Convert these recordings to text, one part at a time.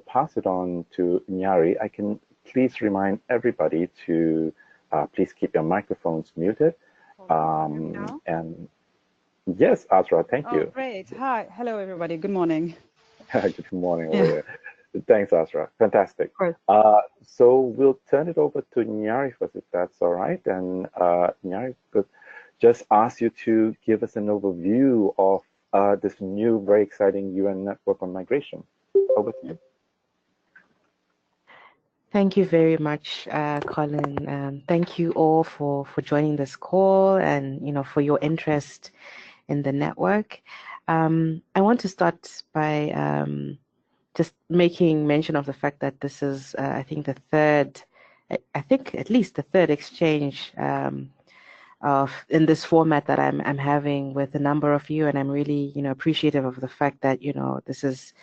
pass it on to Nyari, I can please remind everybody to please keep your microphones muted. Hold on, can you hear me now? And yes, Azra, thank Oh, you. great. Hi. Hello, everybody. Good morning. Good morning over Yeah, here. Thanks, Azra. Fantastic. of course. So we'll turn it over to Nyari first, if that's all right. And Nyari could just ask you to give us an overview of this new, very exciting UN network on migration. Over to you. Thank you very much, Colin. Thank you all for joining this call and for your interest in the network. I want to start by just making mention of the fact that this is, I think, at least the third exchange in this format that I'm having with a number of you, and I'm really appreciative of the fact that this is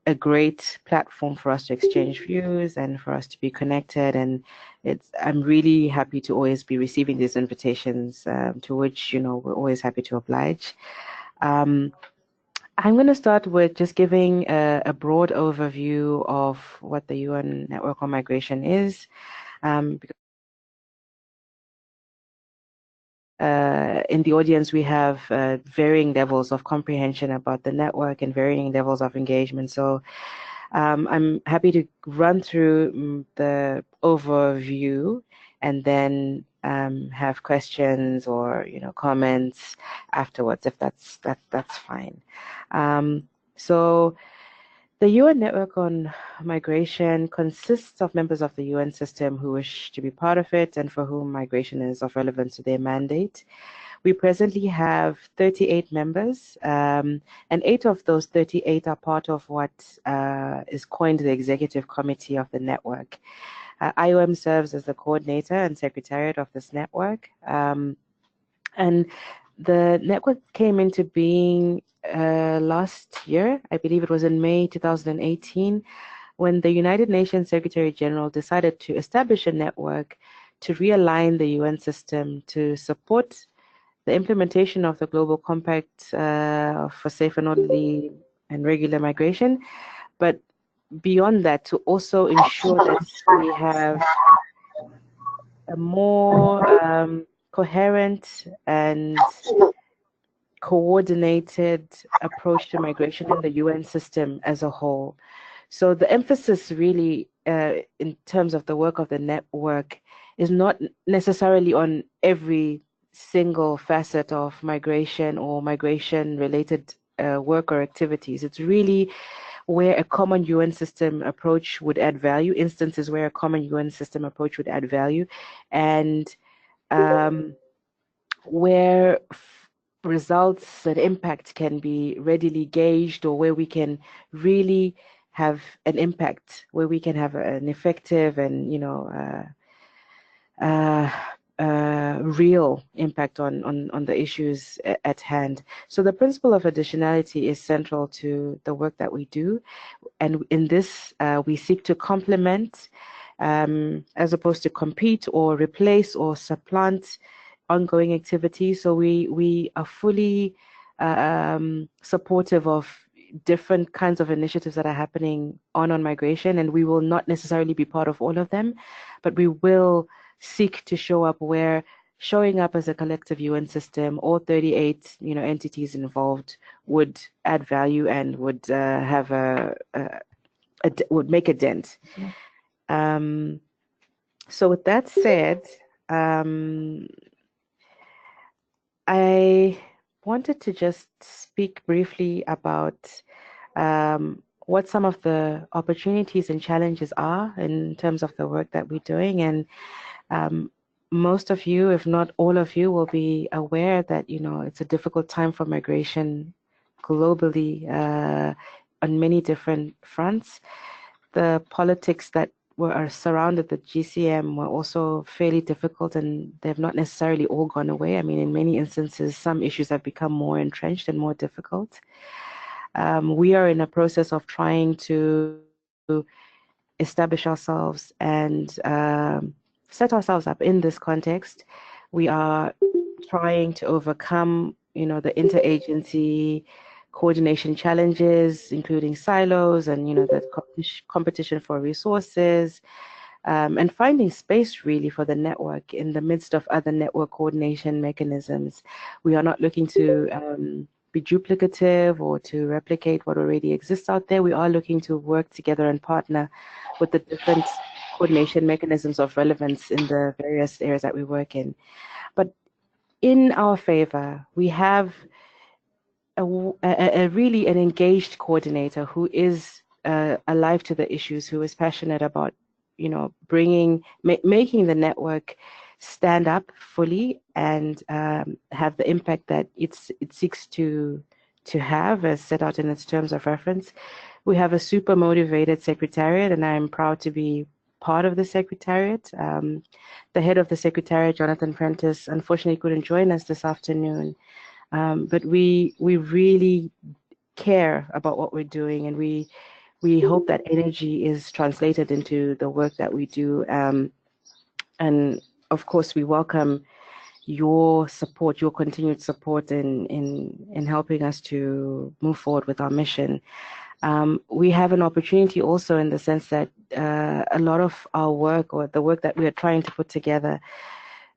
a great platform for us to exchange views and for us to be connected. And I'm really happy to always be receiving these invitations, to which we're always happy to oblige. I'm going to start with just giving a broad overview of what the UN Network on Migration is. Because in the audience, we have varying levels of comprehension about the network and varying levels of engagement. So I'm happy to run through the overview and then have questions or comments afterwards, if that's fine. So the UN Network on Migration consists of members of the UN system who wish to be part of it and for whom migration is of relevance to their mandate. We presently have 38 members, and 8 of those 38 are part of what is coined the Executive Committee of the network. IOM serves as the coordinator and secretariat of this network. And the network came into being last year. I believe it was in May 2018, when the United Nations Secretary General decided to establish a network to realign the UN system to support the implementation of the Global Compact for safe and orderly and regular migration, but beyond that, to also ensure that we have a more coherent and coordinated approach to migration in the UN system as a whole. So the emphasis really, in terms of the work of the network, is not necessarily on every single facet of migration or migration-related work or activities. It's really where a common UN system approach would add value, instances where a common UN system approach would add value, and where results and impact can be readily gauged, or where we can really have an impact, where we can have an effective and real impact on the issues at hand. So the principle of additionality is central to the work that we do, and in this we seek to complement as opposed to compete or replace or supplant ongoing activities. So we are fully supportive of different kinds of initiatives that are happening on migration, and we will not necessarily be part of all of them, but we will seek to show up where showing up as a collective UN system, all 38 entities involved, would add value and would have would make a dent. So with that said, I wanted to just speak briefly about what some of the opportunities and challenges are in terms of the work that we're doing. And most of you, if not all of you, will be aware that it's a difficult time for migration globally on many different fronts. The politics that were surrounded the GCM were also fairly difficult, and they've not necessarily all gone away. I mean, in many instances, some issues have become more entrenched and more difficult. We are in a process of trying to establish ourselves and set ourselves up in this context. We are trying to overcome, the interagency coordination challenges, including silos and, the competition for resources, and finding space really for the network in the midst of other network coordination mechanisms. We are not looking to be duplicative or to replicate what already exists out there. We are looking to work together and partner with the different coordination mechanisms of relevance in the various areas that we work in. But in our favor, we have a really an engaged coordinator who is alive to the issues, who is passionate about, making the network stand up fully and have the impact that it seeks to have, as set out in its terms of reference. We have a super motivated secretariat, and I'm proud to be part of the secretariat. The head of the secretariat, Jonathan Prentice, unfortunately couldn't join us this afternoon, but we really care about what we're doing, and we hope that energy is translated into the work that we do. And of course, we welcome your support, your continued support in helping us to move forward with our mission. We have an opportunity also in the sense that a lot of our work, or the work that we are trying to put together,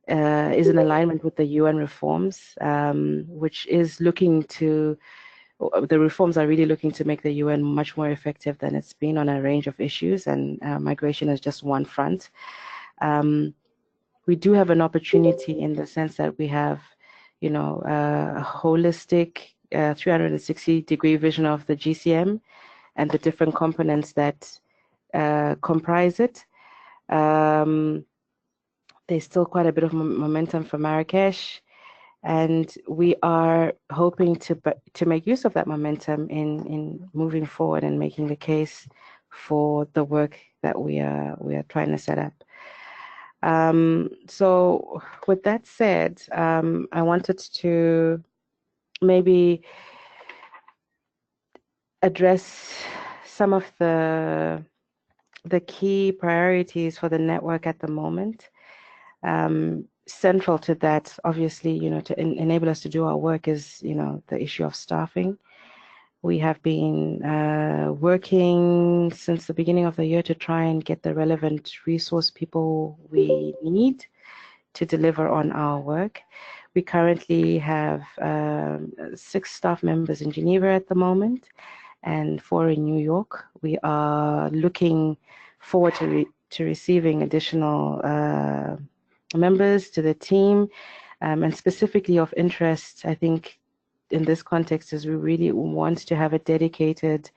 is in alignment with the UN reforms, which is looking to, the reforms are really looking to make the UN much more effective than it's been on a range of issues, and migration is just one front. We do have an opportunity in the sense that we have, a holistic 360-degree vision of the GCM and the different components that comprise it. There's still quite a bit of momentum for Marrakesh, and we are hoping to make use of that momentum in moving forward and making the case for the work that we are trying to set up. So with that said, I wanted to maybe address some of the key priorities for the network at the moment. Central to that, obviously, to enable us to do our work is, the issue of staffing. We have been working since the beginning of the year to try and get the relevant resource people we need to deliver on our work. We currently have 6 staff members in Geneva at the moment and 4 in New York. We are looking forward to receiving additional members to the team, and specifically of interest, I think, in this context, is we really want to have a dedicated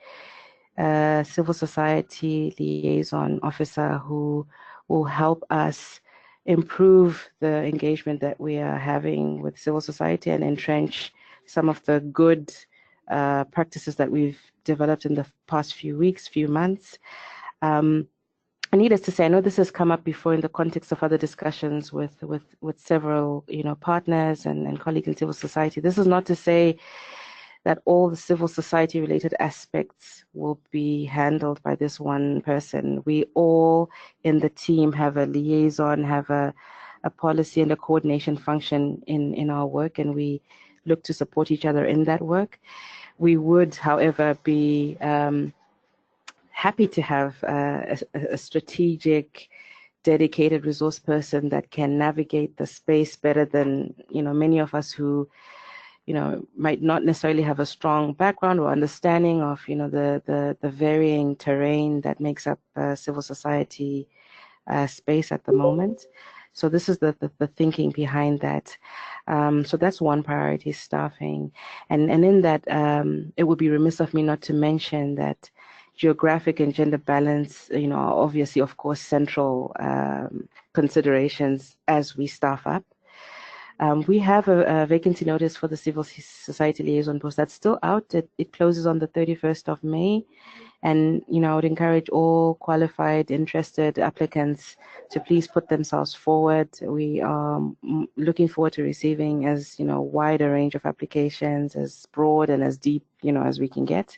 civil society liaison officer who will help us improve the engagement that we are having with civil society and entrench some of the good practices that we've developed in the past few months. Needless to say, I know this has come up before in the context of other discussions with several partners and colleagues in civil society. This is not to say that all the civil society related aspects will be handled by this one person. We all in the team have a liaison, have a policy and a coordination function in our work, and we look to support each other in that work. We would, however, be happy to have a strategic, dedicated resource person that can navigate the space better than many of us who might not necessarily have a strong background or understanding of the varying terrain that makes up civil society space at the moment. So this is the thinking behind that. So that's one priority, staffing, and in that it would be remiss of me not to mention that geographic and gender balance, are obviously, of course, central considerations as we staff up. We have a vacancy notice for the civil society liaison post that's still out. It closes on the 31st of May. And, I would encourage all qualified, interested applicants to please put themselves forward. We are looking forward to receiving as, wide a range of applications, as broad and as deep, as we can get.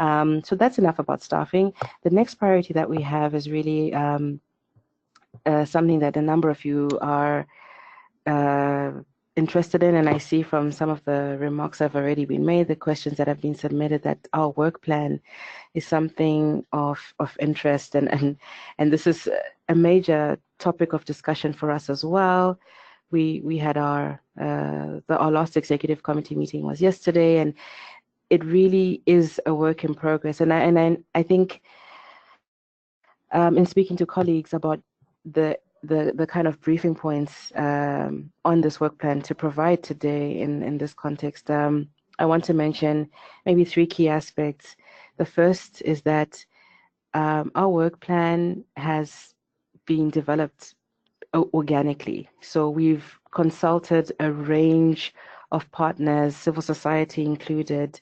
So that's enough about staffing. The next priority that we have is really something that a number of you are interested in, and I see from some of the remarks that have already been made, the questions that have been submitted, that our work plan is something of interest, and this is a major topic of discussion for us as well. We had our last executive committee meeting was yesterday, and it really is a work in progress. And I think in speaking to colleagues about the kind of briefing points on this work plan to provide today in this context, I want to mention maybe 3 key aspects. The first is that our work plan has been developed organically. So we've consulted a range of partners, civil society included,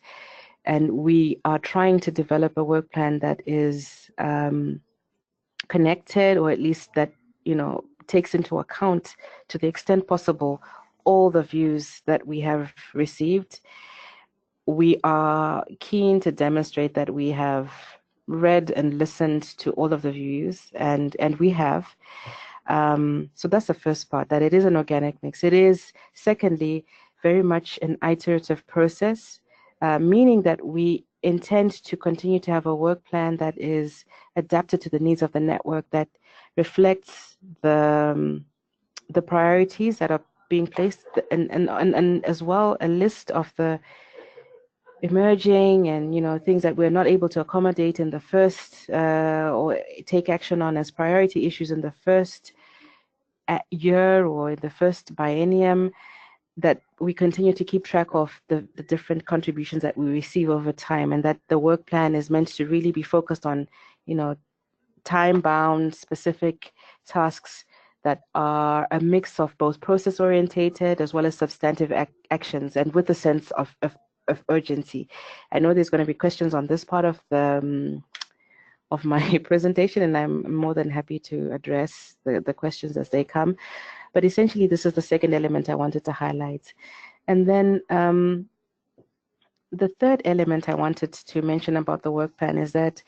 and we are trying to develop a work plan that is connected, or at least that takes into account, to the extent possible, all the views that we have received. We are keen to demonstrate that we have read and listened to all of the views, and we have. So that's the first part, that it is an organic mix. It is, secondly, very much an iterative process, meaning that we intend to continue to have a work plan that is adapted to the needs of the network, that reflects the priorities that are being placed, and as well a list of the emerging and things that we're not able to accommodate in the first or take action on as priority issues in the first year or in the first biennium, that we continue to keep track of the different contributions that we receive over time, and that the work plan is meant to really be focused on time-bound specific tasks that are a mix of both process-orientated as well as substantive actions, and with a sense of urgency. I know there's going to be questions on this part of the of my presentation, and I'm more than happy to address the questions as they come. But essentially, this is the second element I wanted to highlight. And then the third element I wanted to mention about the work plan is that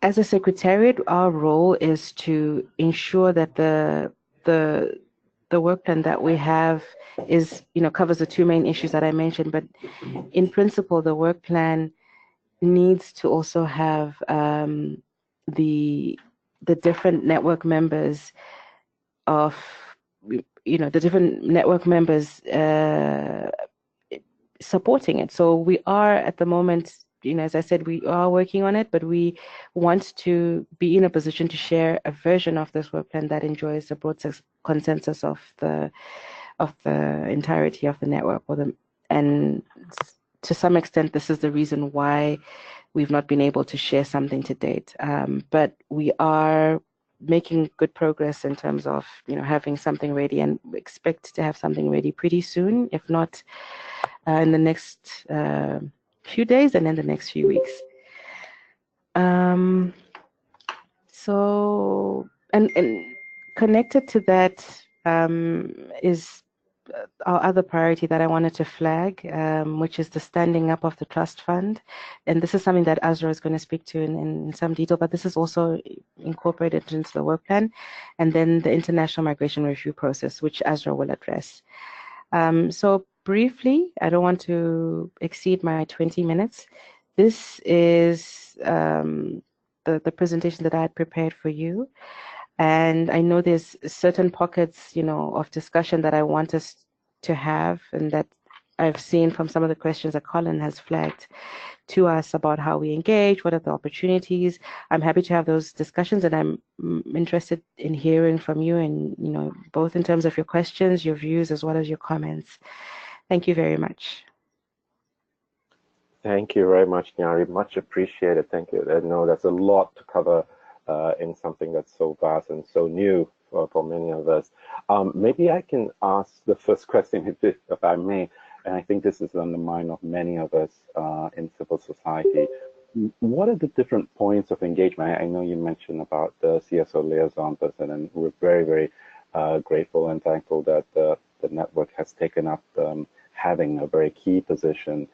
as a secretariat, our role is to ensure that the work plan that we have is, covers the 2 main issues that I mentioned. But in principle, the work plan needs to also have the different network members of, the different network members supporting it. So we are at the moment, as I said, we are working on it, but we want to be in a position to share a version of this work plan that enjoys the broad consensus of the entirety of the network, and to some extent, this is the reason why we've not been able to share something to date. But we are making good progress in terms of, having something ready, and we expect to have something ready pretty soon, if not in the next few days and in the next few weeks. So, and connected to that is our other priority that I wanted to flag, which is the standing up of the trust fund. And this is something that Azrah is going to speak to in some detail, but this is also incorporated into the work plan. And then the international migration review process, which Azrah will address. So briefly, I don't want to exceed my 20 minutes. This is the presentation that I had prepared for you. And I know there's certain pockets, of discussion that I want us to have, and that I've seen from some of the questions that Colin has flagged to us about how we engage, what are the opportunities. I'm happy to have those discussions, and I'm interested in hearing from you, and both in terms of your questions, your views, as well as your comments. Thank you very much. Thank you very much, Nyari. Much appreciated. Thank you. I know that's a lot to cover in something that's so vast and so new for many of us. Maybe I can ask the first question, if I may, and I think this is on the mind of many of us in civil society. What are the different points of engagement? I know you mentioned about the CSO liaison person, and we're very, very grateful and thankful that the network has taken up having a very key position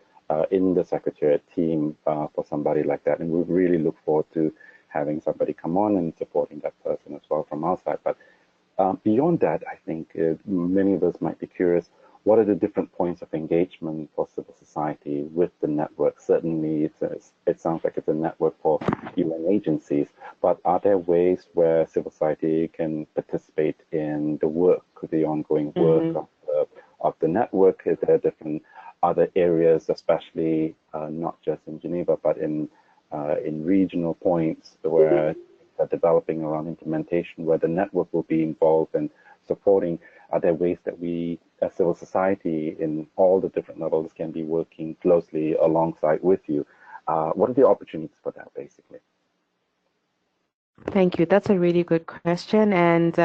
in the Secretariat team for somebody like that. And we really look forward to having somebody come on and supporting that person as well from our side. But beyond that, I think many of us might be curious, what are the different points of engagement for civil society with the network? Certainly, it sounds like it's a network for UN agencies, but are there ways where civil society can participate in the work, the ongoing work of the network? Is there different other areas, especially not just in Geneva, but in regional points where are developing around implementation, where the network will be involved and supporting? Are there ways that we, as civil society, in all the different levels, can be working closely alongside with you? What are the opportunities for that, basically? Thank you. That's a really good question. And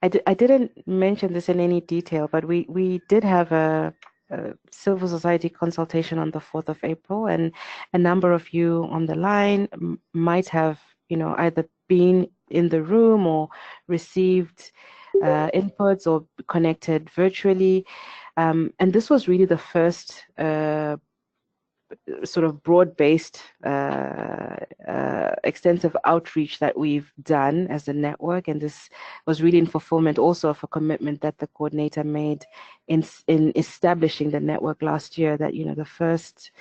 I didn't mention this in any detail, but we did have a civil society consultation on the 4th of April, and a number of you on the line might have, either been in the room or received inputs or connected virtually. And this was really the first sort of broad-based extensive outreach that we've done as a network, and this was really in fulfillment also of a commitment that the coordinator made in establishing the network last year, that the first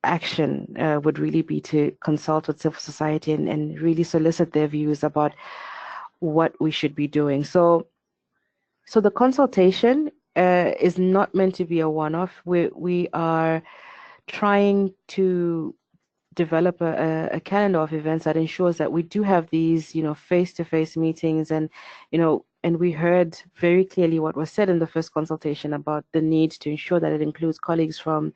action would really be to consult with civil society and really solicit their views about what we should be doing. So the consultation is not meant to be a one-off. We are trying to develop a calendar of events that ensures that we do have these, face-to-face meetings, and we heard very clearly what was said in the first consultation about the need to ensure that it includes colleagues from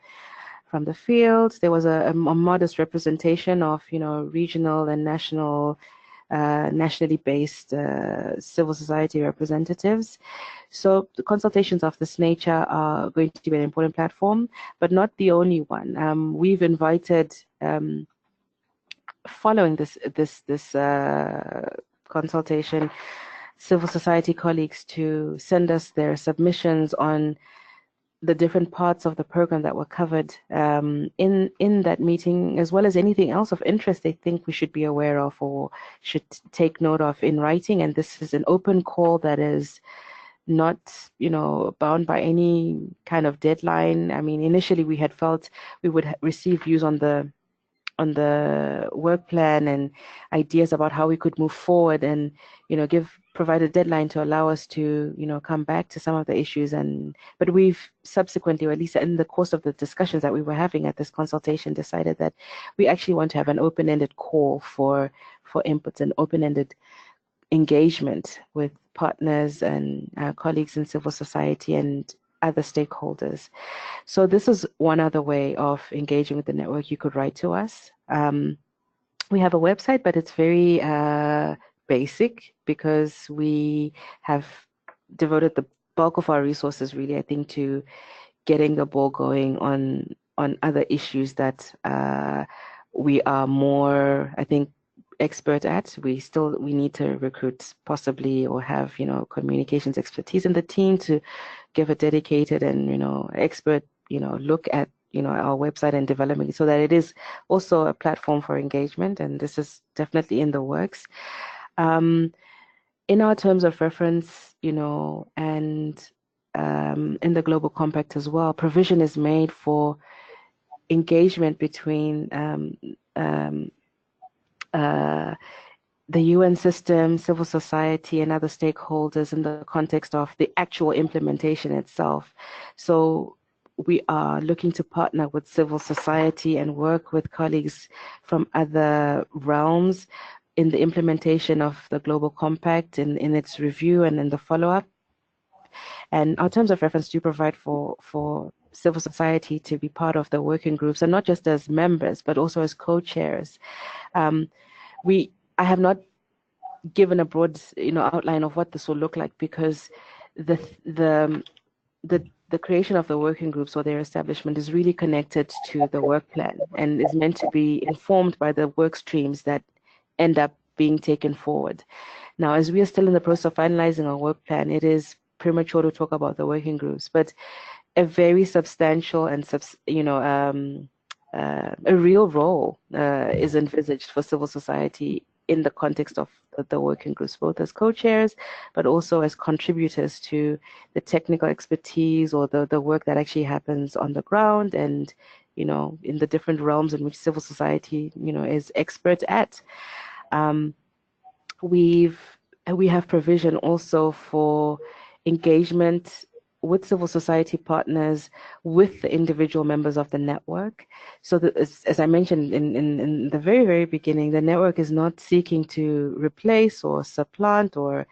the field. There was a modest representation of, regional and nationally based civil society representatives. So the consultations of this nature are going to be an important platform, but not the only one. We've invited, following this consultation, civil society colleagues to send us their submissions on the different parts of the program that were covered in that meeting, as well as anything else of interest they think we should be aware of or should take note of in writing. And this is an open call that is not, bound by any kind of deadline. I mean, initially we had felt we would receive views on the work plan and ideas about how we could move forward, and provide a deadline to allow us to come back to some of the issues. But we've subsequently, or at least in the course of the discussions that we were having at this consultation, decided that we actually want to have an open-ended call for inputs and open-ended engagement with partners and colleagues in civil society and other stakeholders. So this is one other way of engaging with the network. You could write to us. We have a website, but it's very basic, because we have devoted the bulk of our resources, really, I think, to getting the ball going on other issues that we are more, I think, expert at. We need to recruit possibly, or have communications expertise in the team to give a dedicated and expert look at our website and developing it, so that it is also a platform for engagement. And this is definitely in the works. In our terms of reference, and in the Global Compact as well, provision is made for engagement between the UN system, civil society, and other stakeholders in the context of the actual implementation itself. So we are looking to partner with civil society and work with colleagues from other realms in the implementation of the Global Compact, in its review and in the follow-up. And our terms of reference do provide for civil society to be part of the working groups, and not just as members, but also as co-chairs. I have not given a broad, outline of what this will look like, because the creation of the working groups or their establishment is really connected to the work plan, and is meant to be informed by the work streams that end up being taken forward. Now, as we are still in the process of finalizing our work plan, it is premature to talk about the working groups, but a very substantial and a real role is envisaged for civil society in the context of the working groups, both as co-chairs, but also as contributors to the technical expertise or the work that actually happens on the ground and, in the different realms in which civil society, is expert at. We have provision also for engagement with civil society partners, with the individual members of the network. So that, as I mentioned in the very, very beginning, the network is not seeking to replace or supplant or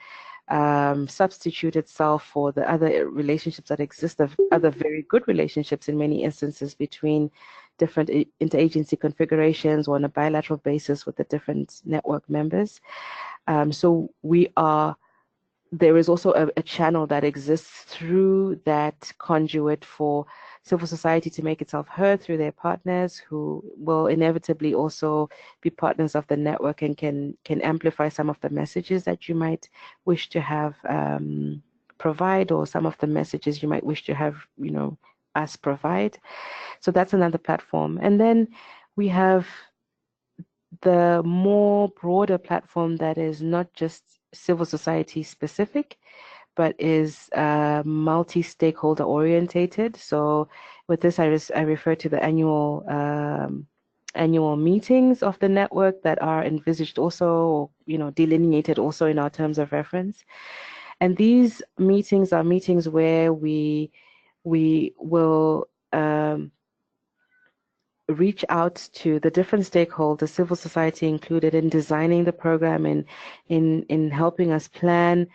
substitute itself for the other relationships that exist, of other very good relationships in many instances between different interagency configurations or on a bilateral basis with the different network members. So there is also a channel that exists through that conduit for civil society to make itself heard through their partners, who will inevitably also be partners of the network and can amplify some of the messages that you might wish to have provide, or some of the messages you might wish to have us provide. So that's another platform. And then we have the more broader platform that is not just civil society specific, but is multi-stakeholder orientated. So with this, I refer to the annual meetings of the network that are envisaged also, delineated also in our terms of reference. And these meetings are meetings where we will reach out to the different stakeholders, civil society included, in designing the program and in helping us plan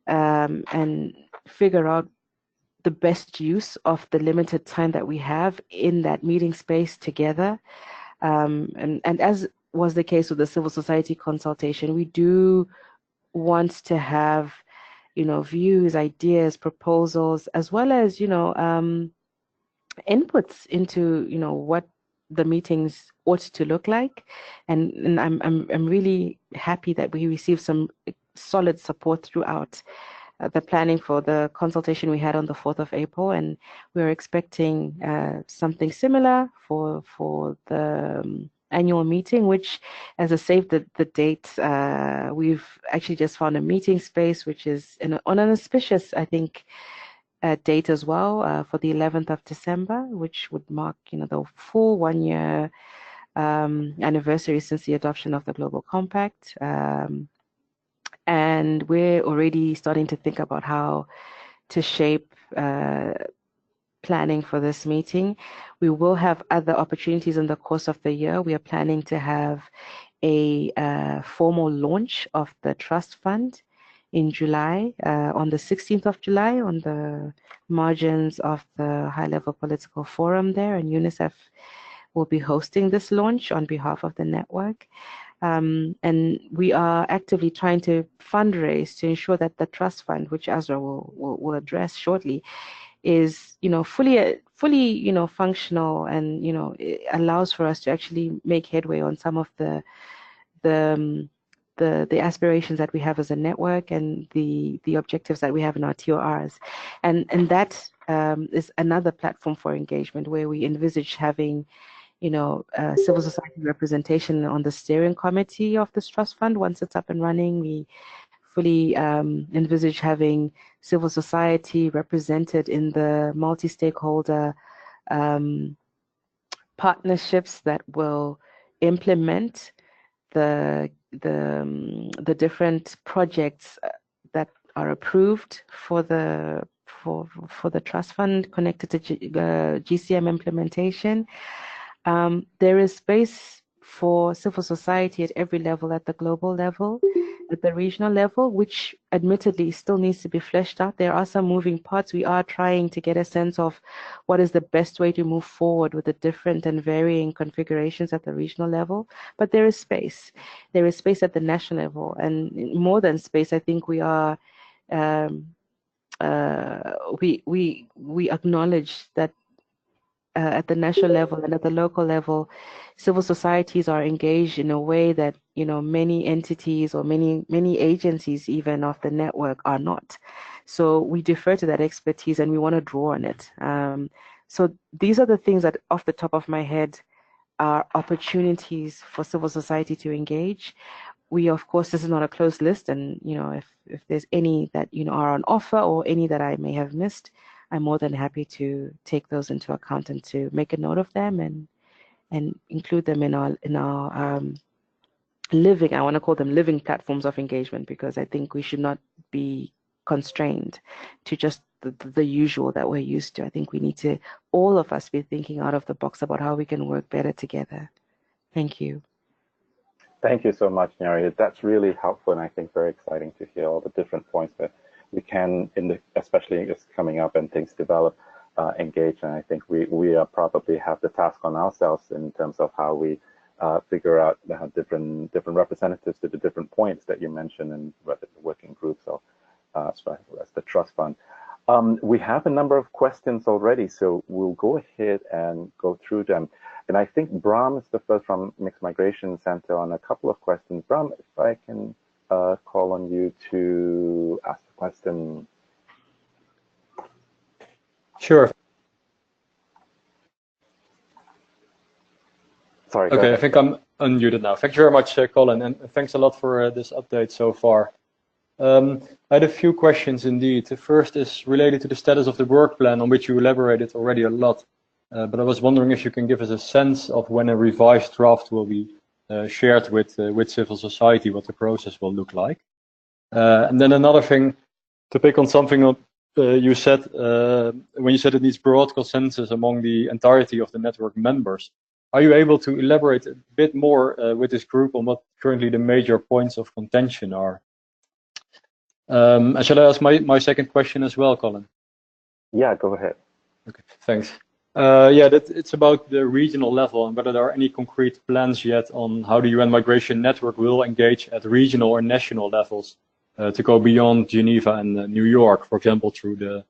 and figure out the best use of the limited time that we have in that meeting space together. And as was the case with the civil society consultation, we do want to have, views, ideas, proposals, as well as, inputs into, what the meetings ought to look like. And I'm really happy that we received some solid support throughout the planning for the consultation we had on the 4th of April, and we're expecting something similar for the annual meeting, which, as I saved the date, we've actually just found a meeting space, which is on an auspicious, I think, date as well, for the 11th of December, which would mark, the full 1-year anniversary since the adoption of the Global Compact. And we're already starting to think about how to shape planning for this meeting. We will have other opportunities in the course of the year. We are planning to have a formal launch of the trust fund in July, on the 16th of July, on the margins of the high-level political forum there, and UNICEF will be hosting this launch on behalf of the network. And we are actively trying to fundraise to ensure that the trust fund, which Azrah will address shortly, is fully functional, and it allows for us to actually make headway on some of the aspirations that we have as a network and the objectives that we have in our TORs. And that is another platform for engagement, where we envisage having civil society representation on the steering committee of this trust fund. Once it's up and running, we fully envisage having civil society represented in the multi-stakeholder partnerships that will implement the different projects that are approved for the trust fund connected to GCM implementation. There is space for civil society at every level, at the global level, at the regional level, which admittedly still needs to be fleshed out. There are some moving parts. We are trying to get a sense of what is the best way to move forward with the different and varying configurations at the regional level. But there is space. There is space at the national level. And more than space, I think we are, we acknowledge that at the national level and at the local level, civil societies are engaged in a way that many entities or many agencies even of the network are not. So we defer to that expertise and we want to draw on it. So these are the things that, off the top of my head, are opportunities for civil society to engage. we, of course, this is not a closed list, and if there's any that are on offer or any that I may have missed, I'm more than happy to take those into account and to make a note of them and include them in our living, I want to call them living platforms of engagement, because I think we should not be constrained to just the usual that we're used to. I think we need to, all of us, be thinking out of the box about how we can work better together. Thank you. Thank you so much, Nyari. That's really helpful, and I think very exciting to hear all the different points that we can, especially as coming up and things develop, engage. And I think we probably have the task on ourselves in terms of how we figure out different representatives to the different points that you mentioned, and whether the working groups or as the trust fund. We have a number of questions already, so we'll go ahead and go through them. And I think Bram is the first from Mixed Migration Center on a couple of questions. Bram, if I can call on you to ask the question. Sure. Sorry. Okay, I think I'm unmuted now. Thank you very much, Colin, and thanks a lot for this update so far. I had a few questions indeed. The first is related to the status of the work plan, on which you elaborated already a lot. But I was wondering if you can give us a sense of when a revised draft will be shared with civil society, what the process will look like. And then another thing, to pick on something you said, when you said it needs broad consensus among the entirety of the network members. Are you able to elaborate a bit more with this group on what currently the major points of contention are? Shall I ask my second question as well, Colin? Yeah, go ahead. Okay, thanks. Yeah, it's about the regional level and whether there are any concrete plans yet on how the UN Migration Network will engage at regional or national levels to go beyond Geneva and New York, for example, through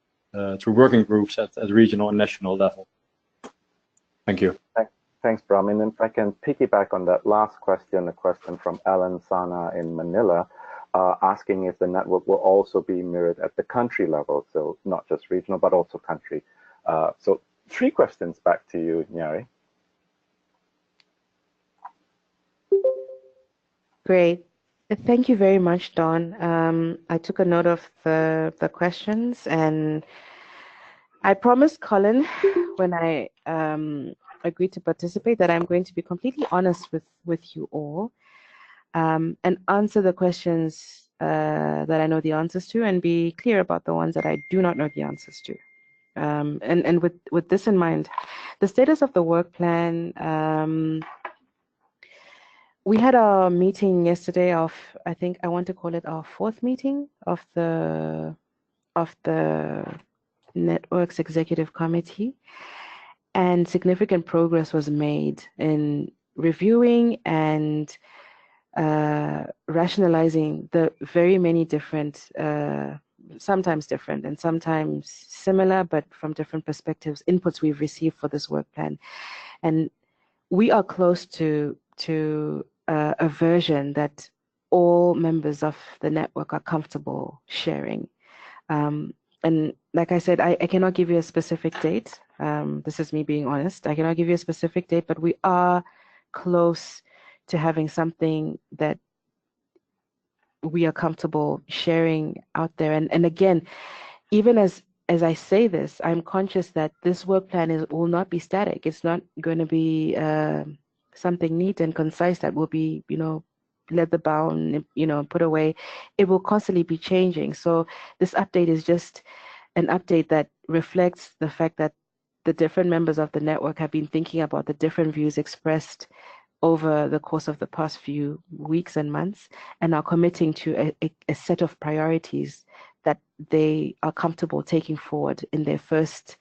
working groups at regional and national level. Thank you. Thanks, Bram. And if I can piggyback on that last question, a question from Alan Sana in Manila, asking if the network will also be mirrored at the country level, so not just regional, but also country. So 3 questions back to you, Nyari. Great. Thank you very much, Don. I took a note of the questions, and I promised Colin when I agreed to participate that I'm going to be completely honest with you all and answer the questions that I know the answers to, and be clear about the ones that I do not know the answers to. And with this in mind, the status of the work plan, we had our meeting yesterday of, I think I want to call it our 4th meeting of the Network's Executive Committee, and significant progress was made in reviewing and rationalizing the very many different, sometimes different and sometimes similar, but from different perspectives, inputs we've received for this work plan. And we are close to a version that all members of the network are comfortable sharing. And like I said, I cannot give you a specific date. This is me being honest. I cannot give you a specific date, but we are close to having something that we are comfortable sharing out there. And again, even as I say this, I'm conscious that this work plan will not be static. It's not going to be something neat and concise that will be, let the bound, put away. It will constantly be changing. So this update is just an update that reflects the fact that the different members of the network have been thinking about the different views expressed over the course of the past few weeks and months, and are committing to a set of priorities that they are comfortable taking forward in their first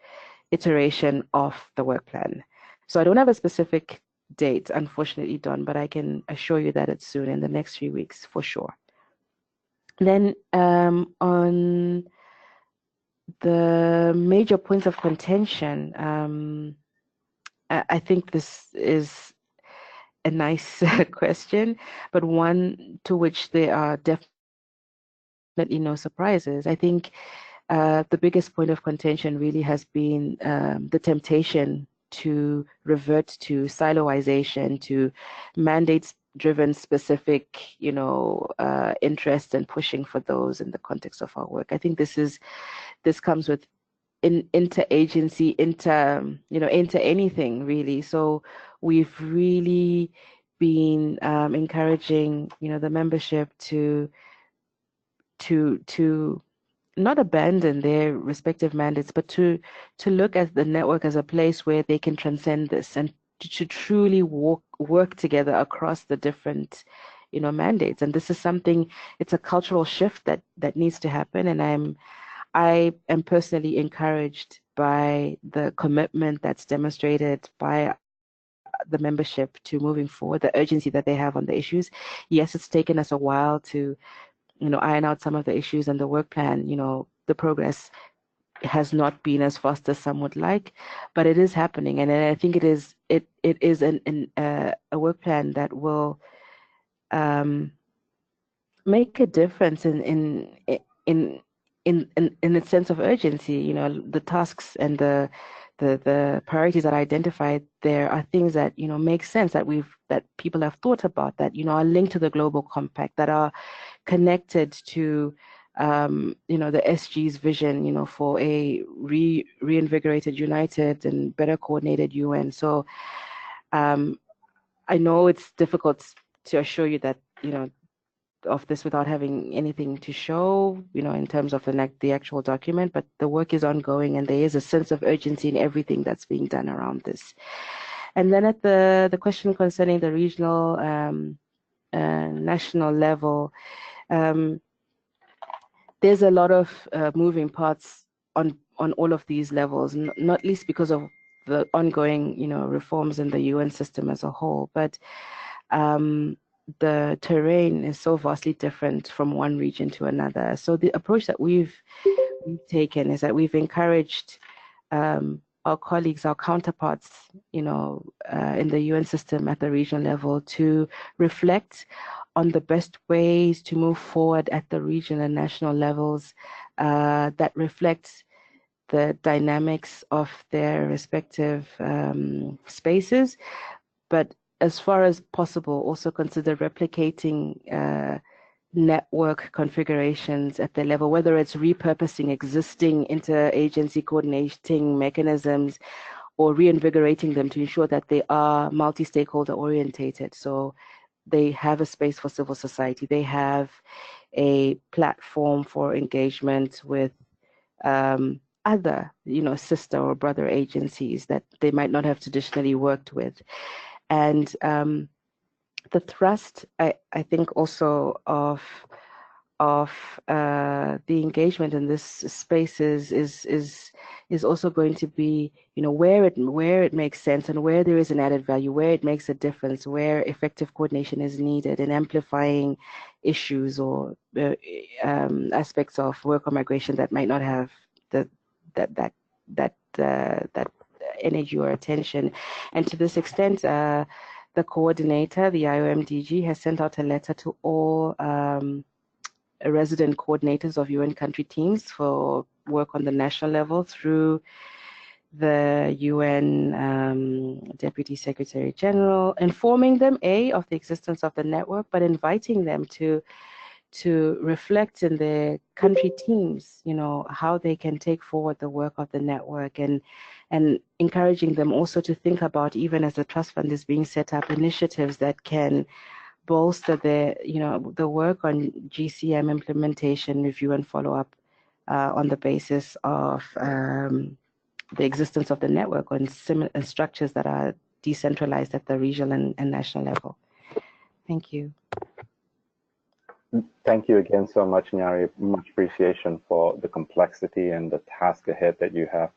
iteration of the work plan. So I don't have a specific date, unfortunately, Don, but I can assure you that it's soon, in the next few weeks, for sure. Then on the major points of contention, I think this is a nice question, but one to which there are definitely no surprises. I think the biggest point of contention really has been the temptation to revert to siloization, to mandates driven specific, interests and pushing for those in the context of our work. I think this comes with interagency, into anything really. So we've really been encouraging, the membership to not abandon their respective mandates, but to look at the network as a place where they can transcend this and to truly work together across the different, mandates. And this is something, it's a cultural shift that needs to happen. And I am personally encouraged by the commitment that's demonstrated by the membership to moving forward, the urgency that they have on the issues. Yes, it's taken us a while to iron out some of the issues, and the work plan, the progress has not been as fast as some would like, but it is happening. And I think it is a work plan that will make a difference in its sense of urgency. The tasks and the priorities that are identified there are things that make sense, that people have thought about, that are linked to the global compact, that are connected to the SG's vision, for a reinvigorated, united, and better coordinated UN. So I know it's difficult to assure you that of this without having anything to show, in terms of the actual document, but the work is ongoing, and there is a sense of urgency in everything that's being done around this. And then at the question concerning the regional national level, there's a lot of moving parts on all of these levels, not least because of the ongoing, reforms in the UN system as a whole. But the terrain is so vastly different from one region to another. So the approach that we've taken is that we've encouraged our colleagues, our counterparts, in the UN system at the regional level to reflect on the best ways to move forward at the regional and national levels that reflect the dynamics of their respective spaces, but as far as possible, also consider replicating network configurations at the level, whether it's repurposing existing interagency coordinating mechanisms or reinvigorating them to ensure that they are multi-stakeholder orientated. So they have a space for civil society. They have a platform for engagement with other, sister or brother agencies that they might not have traditionally worked with. And the thrust, I think, also of the engagement in this space is also going to be, where it makes sense and where there is an added value, where it makes a difference, where effective coordination is needed in amplifying issues or aspects of work on migration that might not have that energy or attention. And to this extent, the coordinator, the IOMDG, has sent out a letter to all resident coordinators of UN country teams for work on the national level through the UN Deputy Secretary General, informing them, of the existence of the network, but inviting them to reflect in their country teams, how they can take forward the work of the network, and encouraging them also to think about, even as the trust fund is being set up, initiatives that can bolster the work on GCM implementation, review, and follow up on the basis of the existence of the network on similar structures that are decentralized at the regional and national level. Thank you. Thank you again so much, Nyari. Much appreciation for the complexity and the task ahead that you have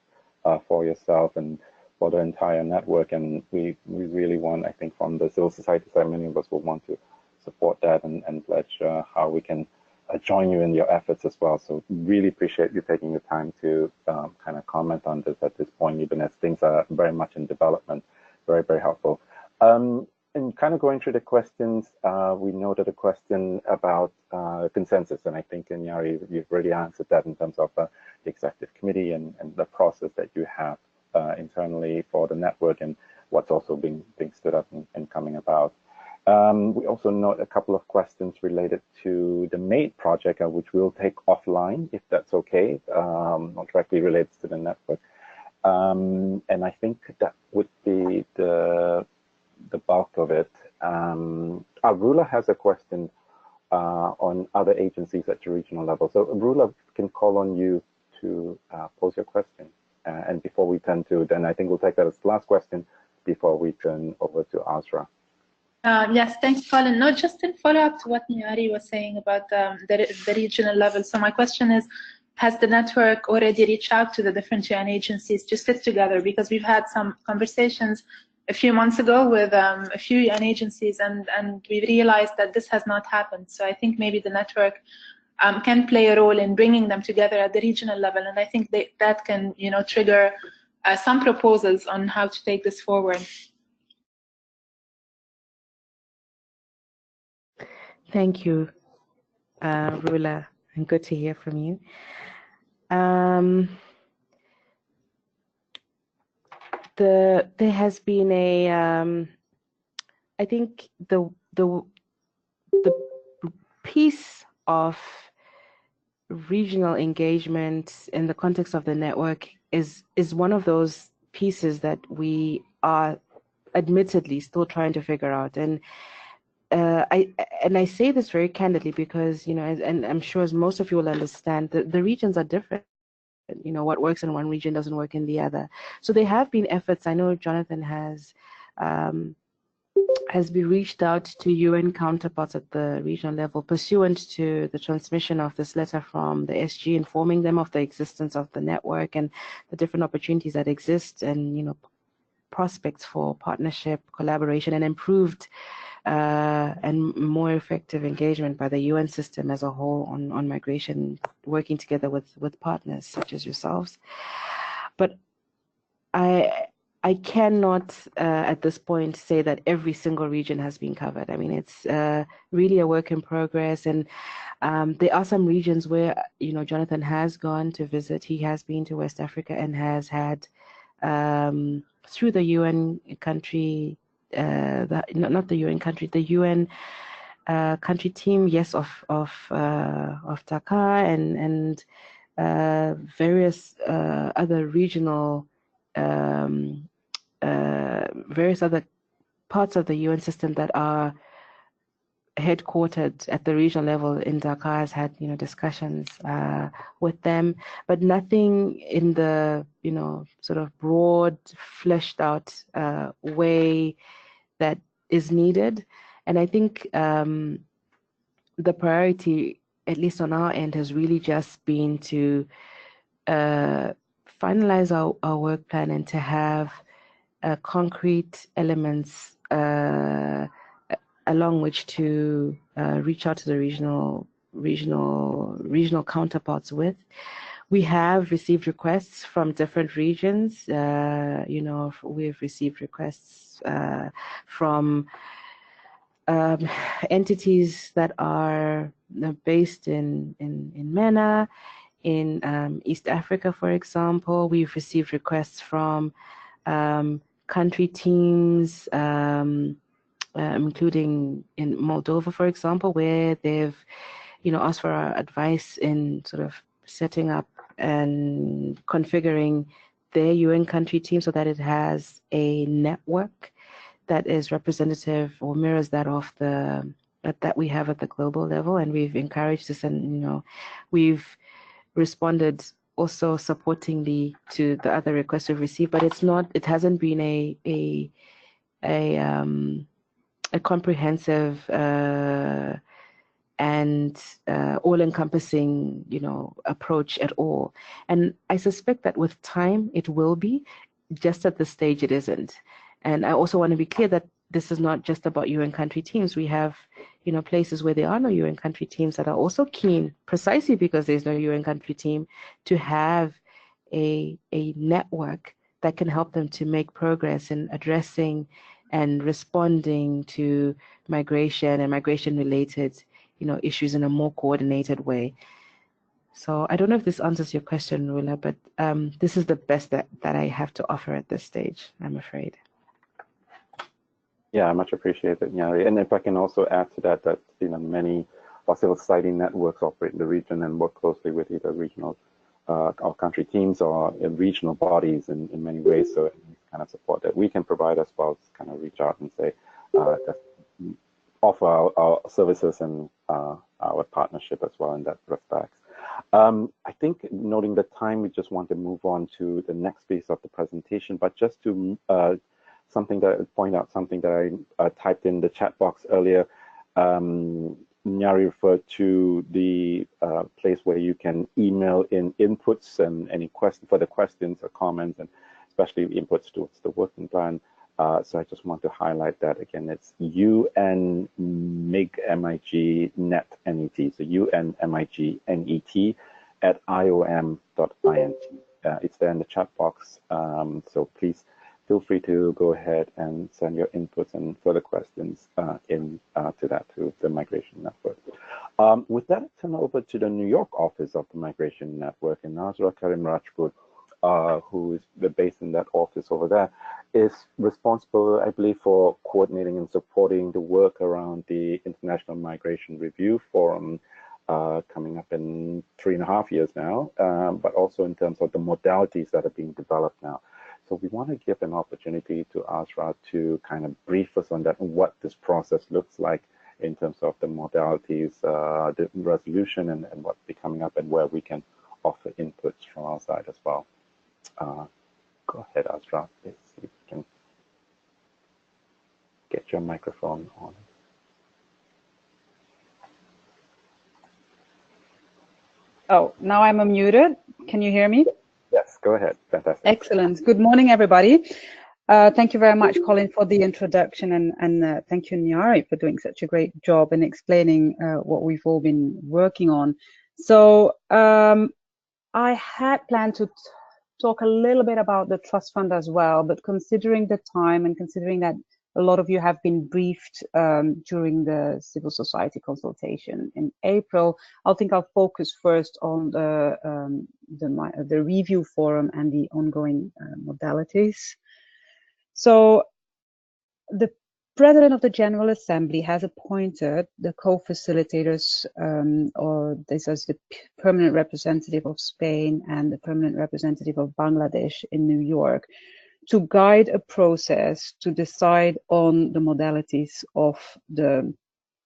for yourself and for the entire network. And we really want, I think, from the civil society side, many of us will want to support that and pledge how we can join you in your efforts as well. So really appreciate you taking the time to kind of comment on this at this point, even as things are very much in development. Very, very helpful. And kind of going through the questions, we noted a question about consensus, and I think, Nyari, you've already answered that in terms of the executive committee and the process that you have internally for the network and what's also being stood up and coming about. We also note a couple of questions related to the MADE project, which we'll take offline, if that's okay, not directly related to the network. And I think that would be the bulk of it. Arula has a question on other agencies at the regional level. So Arula can call on you to pose your question. And before we turn to, then I think we'll take that as the last question before we turn over to Azrah. Yes, thanks, Colin. No, just in follow-up to what Nyari was saying about the regional level. So my question is, has the network already reached out to the different UN agencies to sit together? Because we've had some conversations a few months ago with a few UN agencies, and we realized that this has not happened. So I think maybe the network can play a role in bringing them together at the regional level, and I think that can, you know, trigger some proposals on how to take this forward. Thank you, Rula, and good to hear from you. There has been a, I think the piece of regional engagement in the context of the network is one of those pieces that we are admittedly still trying to figure out. And I say this very candidly because, you know, and I'm sure as most of you will understand, the regions are different. You know, what works in one region doesn't work in the other. So there have been efforts. I know Jonathan has been reached out to UN counterparts at the regional level pursuant to the transmission of this letter from the SG, informing them of the existence of the network and the different opportunities that exist, and, you know, prospects for partnership, collaboration, and improved and more effective engagement by the UN system as a whole on migration, working together with partners such as yourselves. But I cannot at this point say that every single region has been covered. I mean, it's really a work in progress, and there are some regions where, you know, Jonathan has gone to visit. He has been to West Africa and has had through the UN country. Not the UN country, the UN country team, yes, of Dakar and various other regional, various other parts of the UN system that are headquartered at the regional level in Dakar, has had, you know, discussions with them, but nothing in the, you know, sort of broad, fleshed out way that is needed. And I think the priority, at least on our end, has really just been to finalize our work plan and to have concrete elements along which to reach out to the regional counterparts with. We have received requests from different regions. You know, we've received requests from entities that are based in MENA, in East Africa, for example. We've received requests from country teams, including in Moldova, for example, where they've, you know, asked for our advice in sort of setting up and configuring their UN country team so that it has a network that is representative or mirrors that of the that we have at the global level. And we've encouraged this, and, you know, we've responded also supportingly to the other requests we've received, but it hasn't been a comprehensive and all-encompassing, you know, approach at all. And I suspect that with time it will be. Just at this stage it isn't. And I also want to be clear that this is not just about UN country teams. We have, you know, places where there are no UN country teams that are also keen, precisely because there's no UN country team, to have a network that can help them to make progress in addressing and responding to migration and migration-related, you know, issues in a more coordinated way. So I don't know if this answers your question, Rula, but this is the best that I have to offer at this stage, I'm afraid. Yeah, I much appreciate it, Nyari. And if I can also add to that, that many civil society networks operate in the region and work closely with either regional or country teams or regional bodies in many ways. So kind of support that we can provide as well as kind of reach out and say, offer our services and our partnership as well in that respect. I think noting the time, we just want to move on to the next piece of the presentation, but just to point out something that I typed in the chat box earlier. Nyari referred to the place where you can email in inputs and any further questions or comments, and especially inputs towards the working plan. So I just want to highlight that again. It's UNMIG-NET, so UNMIG-NET @IOM.int. It's there in the chat box. So please feel free to go ahead and send your inputs and further questions to the Migration Network. With that, I turn over to the New York office of the Migration Network, and Azrah Karim-Rajput, who is based in that office over there, is responsible, I believe, for coordinating and supporting the work around the International Migration Review Forum coming up in 3.5 years now, but also in terms of the modalities that are being developed now. So we want to give an opportunity to Azrah to kind of brief us on that and what this process looks like in terms of the modalities, the resolution, and what's coming up, and where we can offer inputs from our side as well. Go ahead, Azrah. Let's see if we can get your microphone on. Oh, now I'm unmuted. Can you hear me? Yes, go ahead. Fantastic. Excellent. Good morning, everybody. Thank you very much, Colin, for the introduction, and thank you, Nyari, for doing such a great job in explaining what we've all been working on. So I had planned to talk a little bit about the trust fund as well, but considering the time and considering that a lot of you have been briefed during the civil society consultation in April, I think I'll focus first on the review forum and the ongoing modalities. So the President of the General Assembly has appointed the co-facilitators, or this is the permanent representative of Spain and the permanent representative of Bangladesh in New York, to guide a process to decide on the modalities of the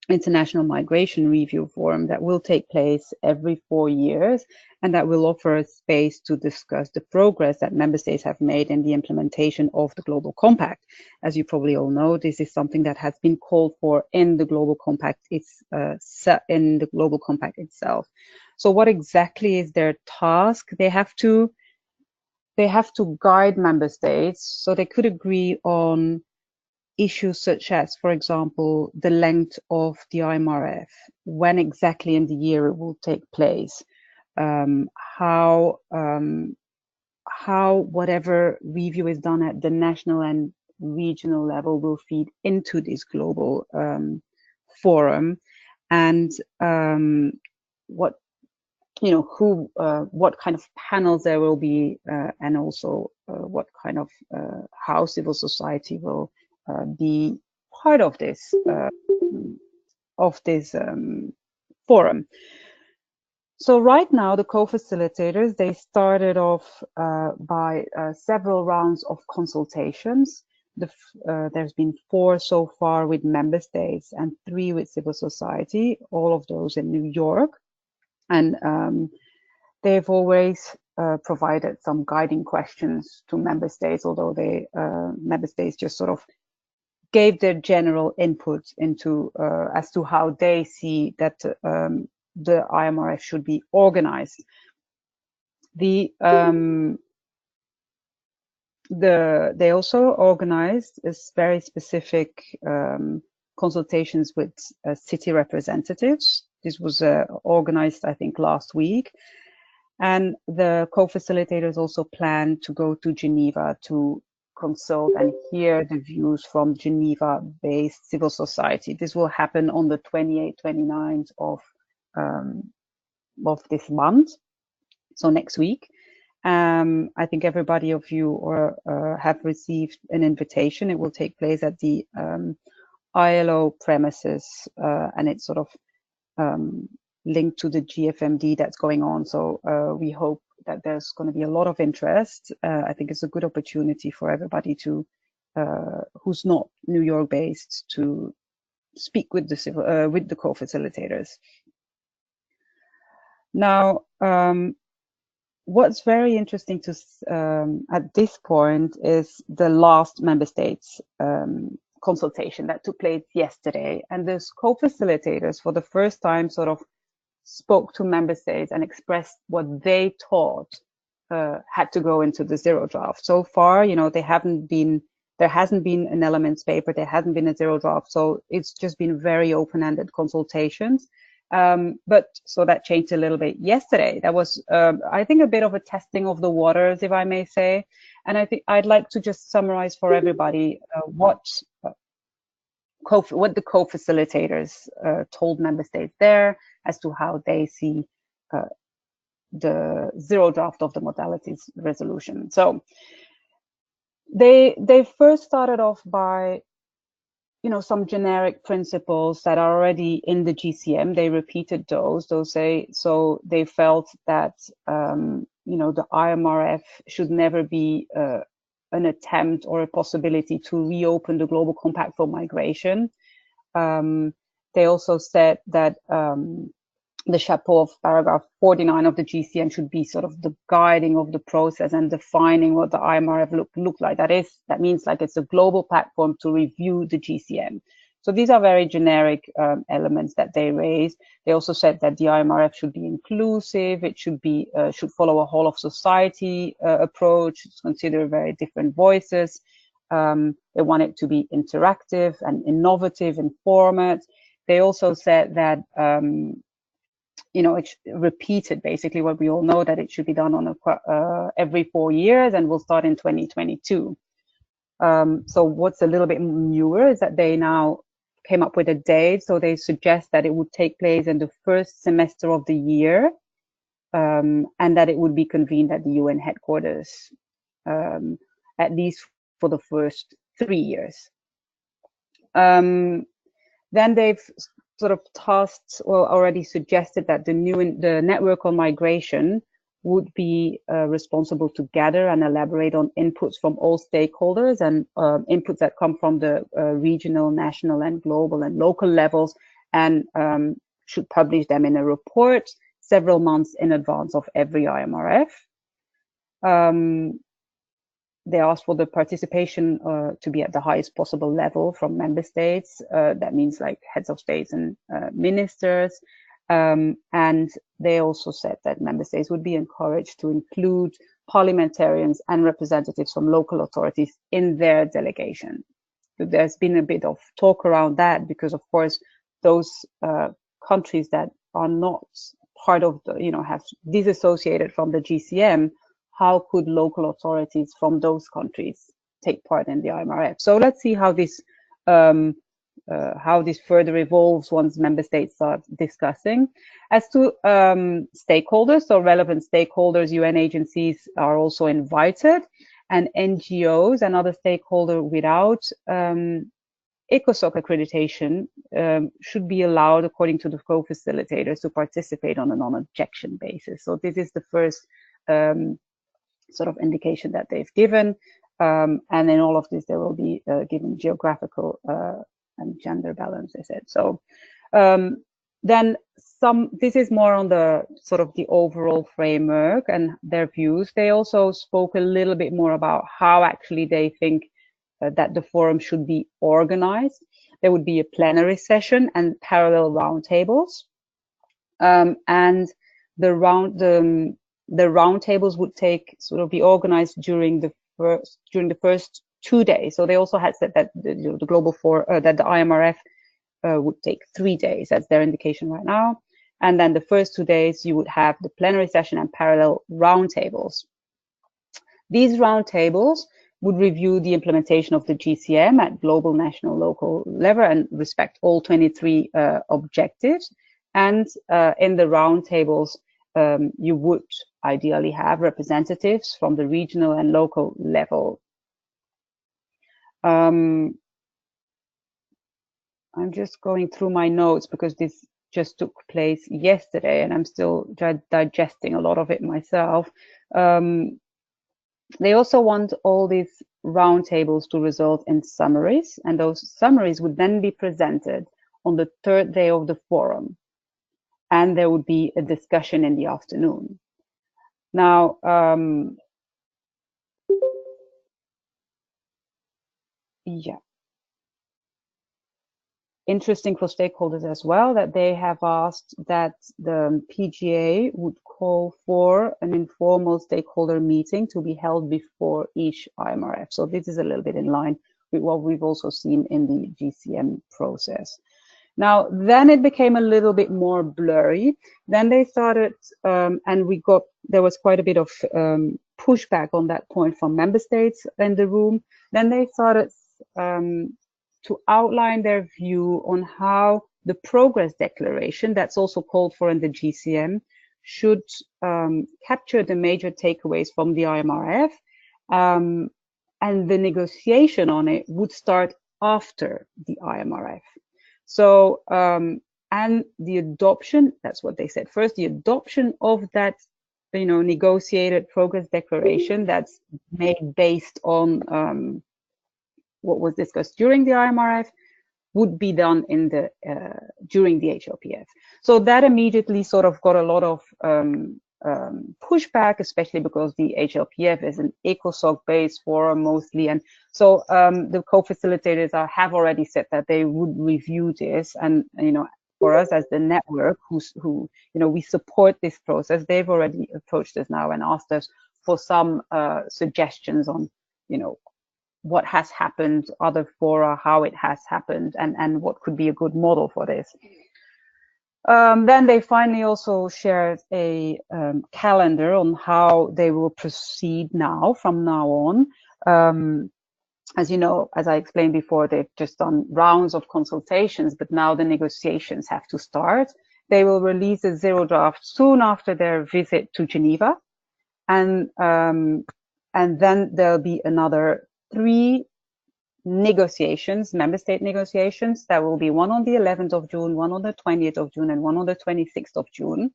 International Migration Review Forum that will take place every 4 years, and that will offer a space to discuss the progress that member states have made in the implementation of the Global Compact. As you probably all know, this is something that has been called for in the Global Compact. It's in the Global Compact itself. So what exactly is their task? They have to guide member states so they could agree on issues such as, for example, the length of the IMRF, when exactly in the year it will take place, how whatever review is done at the national and regional level will feed into this global forum, and what kind of panels there will be, and also what kind of how civil society will be part of this forum. So right now, the co-facilitators, they started off by several rounds of consultations. There's been 4 so far with member states and 3 with civil society, all of those in New York. And they've always provided some guiding questions to member states, although member states just sort of gave their general input into as to how they see that the IMRF should be organized. They also organized very specific consultations with city representatives. This was organized, I think, last week. And the co-facilitators also plan to go to Geneva to consult and hear the views from Geneva-based civil society. This will happen on the 28th, 29th of this month, so next week. I think everybody of you have received an invitation. It will take place at the ILO premises, and it's sort of linked to the GFMD that's going on. So we hope that there's going to be a lot of interest. I think it's a good opportunity for everybody to, who's not New York based, to speak with the co-facilitators. Now, what's very interesting to at this point is the last member states consultation that took place yesterday, and those co-facilitators for the first time sort of spoke to member states and expressed what they thought had to go into the zero draft. So far, you know, there hasn't been an elements paper, there hasn't been a zero draft, so it's just been very open-ended consultations. But so that changed a little bit yesterday. That was, I think, a bit of a testing of the waters, if I may say. And I think I'd like to just summarize for everybody what the co-facilitators told member states there as to how they see the zero draft of the modalities resolution. So they first started off by, you know, some generic principles that are already in the GCM. They repeated those. So they felt that, you know, the IMRF should never be an attempt or a possibility to reopen the Global Compact for migration. They also said that the chapeau of paragraph 49 of the GCM should be sort of the guiding of the process and defining what the IMRF look like. That means like it's a global platform to review the GCM. So these are very generic elements that they raised. They also said that the IMRF should be inclusive. It should follow a whole of society approach, consider very different voices. They want it to be interactive and innovative in format. They also said that you know, it repeated basically what we all know, that it should be done on every 4 years and will start in 2022. So what's a little bit newer is that they now came up with a date. So they suggest that it would take place in the first semester of the year, and that it would be convened at the UN headquarters, at least for the first 3 years. Then they've sort of tasked or already suggested that the network on migration would be responsible to gather and elaborate on inputs from all stakeholders and inputs that come from the regional, national, and global and local levels, and should publish them in a report several months in advance of every IMRF. They asked for the participation to be at the highest possible level from member states. That means like heads of states and ministers. And they also said that member states would be encouraged to include parliamentarians and representatives from local authorities in their delegation. There's been a bit of talk around that because, of course, those countries that are not part of the, you know, have disassociated from the GCM, how could local authorities from those countries take part in the IMRF? So let's see how this further evolves once member states start discussing. As to stakeholders, so relevant stakeholders, UN agencies are also invited, and NGOs and other stakeholders without ECOSOC accreditation should be allowed, according to the co-facilitators, to participate on a non-objection basis. So this is the first sort of indication that they've given, and in all of this there will be given geographical and gender balance, they said. So then this is more on the sort of the overall framework and their views. They also spoke a little bit more about how actually they think that the forum should be organized. There would be a plenary session and parallel roundtables, and the roundtables would be organized during the first 2 days. So they also had said that the global forum, that the IMRF would take 3 days. That's their indication right now. And then the first 2 days you would have the plenary session and parallel roundtables. These roundtables would review the implementation of the GCM at global, national, local level and respect all 23 objectives. And in the roundtables, you would ideally have representatives from the regional and local level. I'm just going through my notes because this just took place yesterday and I'm still digesting a lot of it myself. They also want all these roundtables to result in summaries, and those summaries would then be presented on the third day of the forum, and there would be a discussion in the afternoon. Now, yeah. Interesting for stakeholders as well that they have asked that the PGA would call for an informal stakeholder meeting to be held before each IMRF. So this is a little bit in line with what we've also seen in the GCM process. Now, then it became a little bit more blurry. Then they started, and there was quite a bit of pushback on that point from member states in the room. Then they started to outline their view on how the progress declaration that's also called for in the GCM should capture the major takeaways from the IMRF, and the negotiation on it would start after the IMRF. So, and the adoption, that's what they said first, the adoption of that, negotiated progress declaration that's made based on what was discussed during the IMRF would be done in the during the HLPF. So that immediately sort of got a lot of pushback, especially because the HLPF is an ECOSOC-based forum mostly, and so the co-facilitators have already said that they would review this, and for us as the network, who we support this process, they've already approached us now and asked us for some suggestions on what has happened, other fora, how it has happened, and what could be a good model for this. Then they finally also shared a calendar on how they will proceed now, from now on. As you know, as I explained before, they've just done rounds of consultations, but now the negotiations have to start. They will release a zero draft soon after their visit to Geneva. And then there'll be another 3 negotiations, member state negotiations. There will be one on the 11th of June, one on the 20th of June, and one on the 26th of June,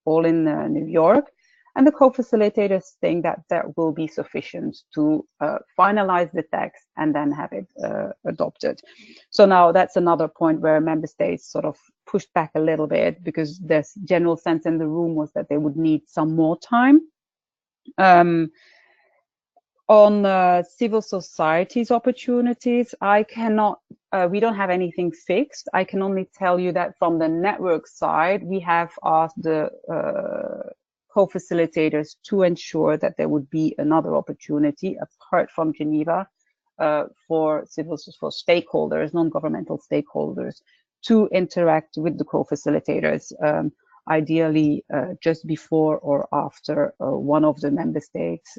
all in New York. And the co-facilitators think that that will be sufficient to finalize the text and then have it adopted. So now that's another point where member states sort of pushed back a little bit, because there's general sense in the room was that they would need some more time. On civil society's opportunities, I cannot, we don't have anything fixed. I can only tell you that from the network side, we have asked the co-facilitators to ensure that there would be another opportunity apart from Geneva for stakeholders, non-governmental stakeholders, to interact with the co-facilitators, ideally just before or after one of the member states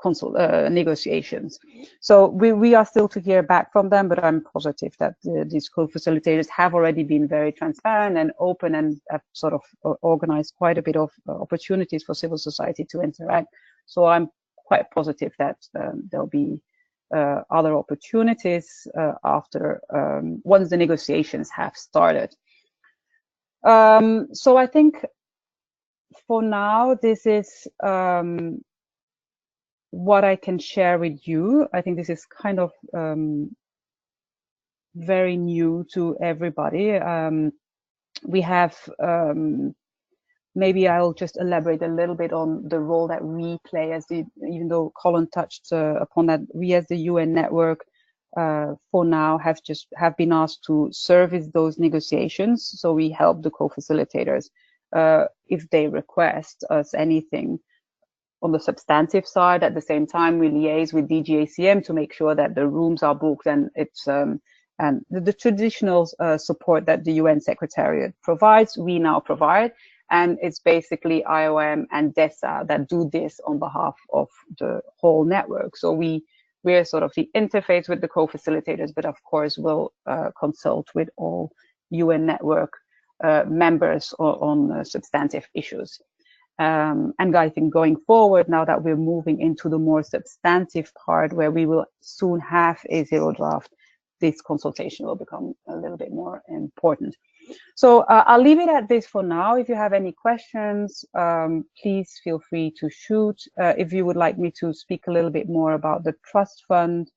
negotiations. So we are still to hear back from them, but I'm positive that these co-facilitators have already been very transparent and open, and have sort of organized quite a bit of opportunities for civil society to interact. So I'm quite positive that there'll be other opportunities after once the negotiations have started. So I think for now, this is what I can share with you. I think this is kind of very new to everybody. We have, maybe I'll just elaborate a little bit on the role that we play as even though Colin touched upon that, we as the UN network for now have been asked to service those negotiations. So we help the co-facilitators if they request us anything on the substantive side. At the same time, we liaise with DGACM to make sure that the rooms are booked, and it's and the traditional support that the UN Secretariat provides, we now provide, and it's basically IOM and DESA that do this on behalf of the whole network. So we're sort of the interface with the co-facilitators, but of course we'll consult with all UN network members on substantive issues. And I think going forward, now that we're moving into the more substantive part where we will soon have a zero draft, this consultation will become a little bit more important. So I'll leave it at this for now. If you have any questions, please feel free to shoot. If you would like me to speak a little bit more about the trust fund,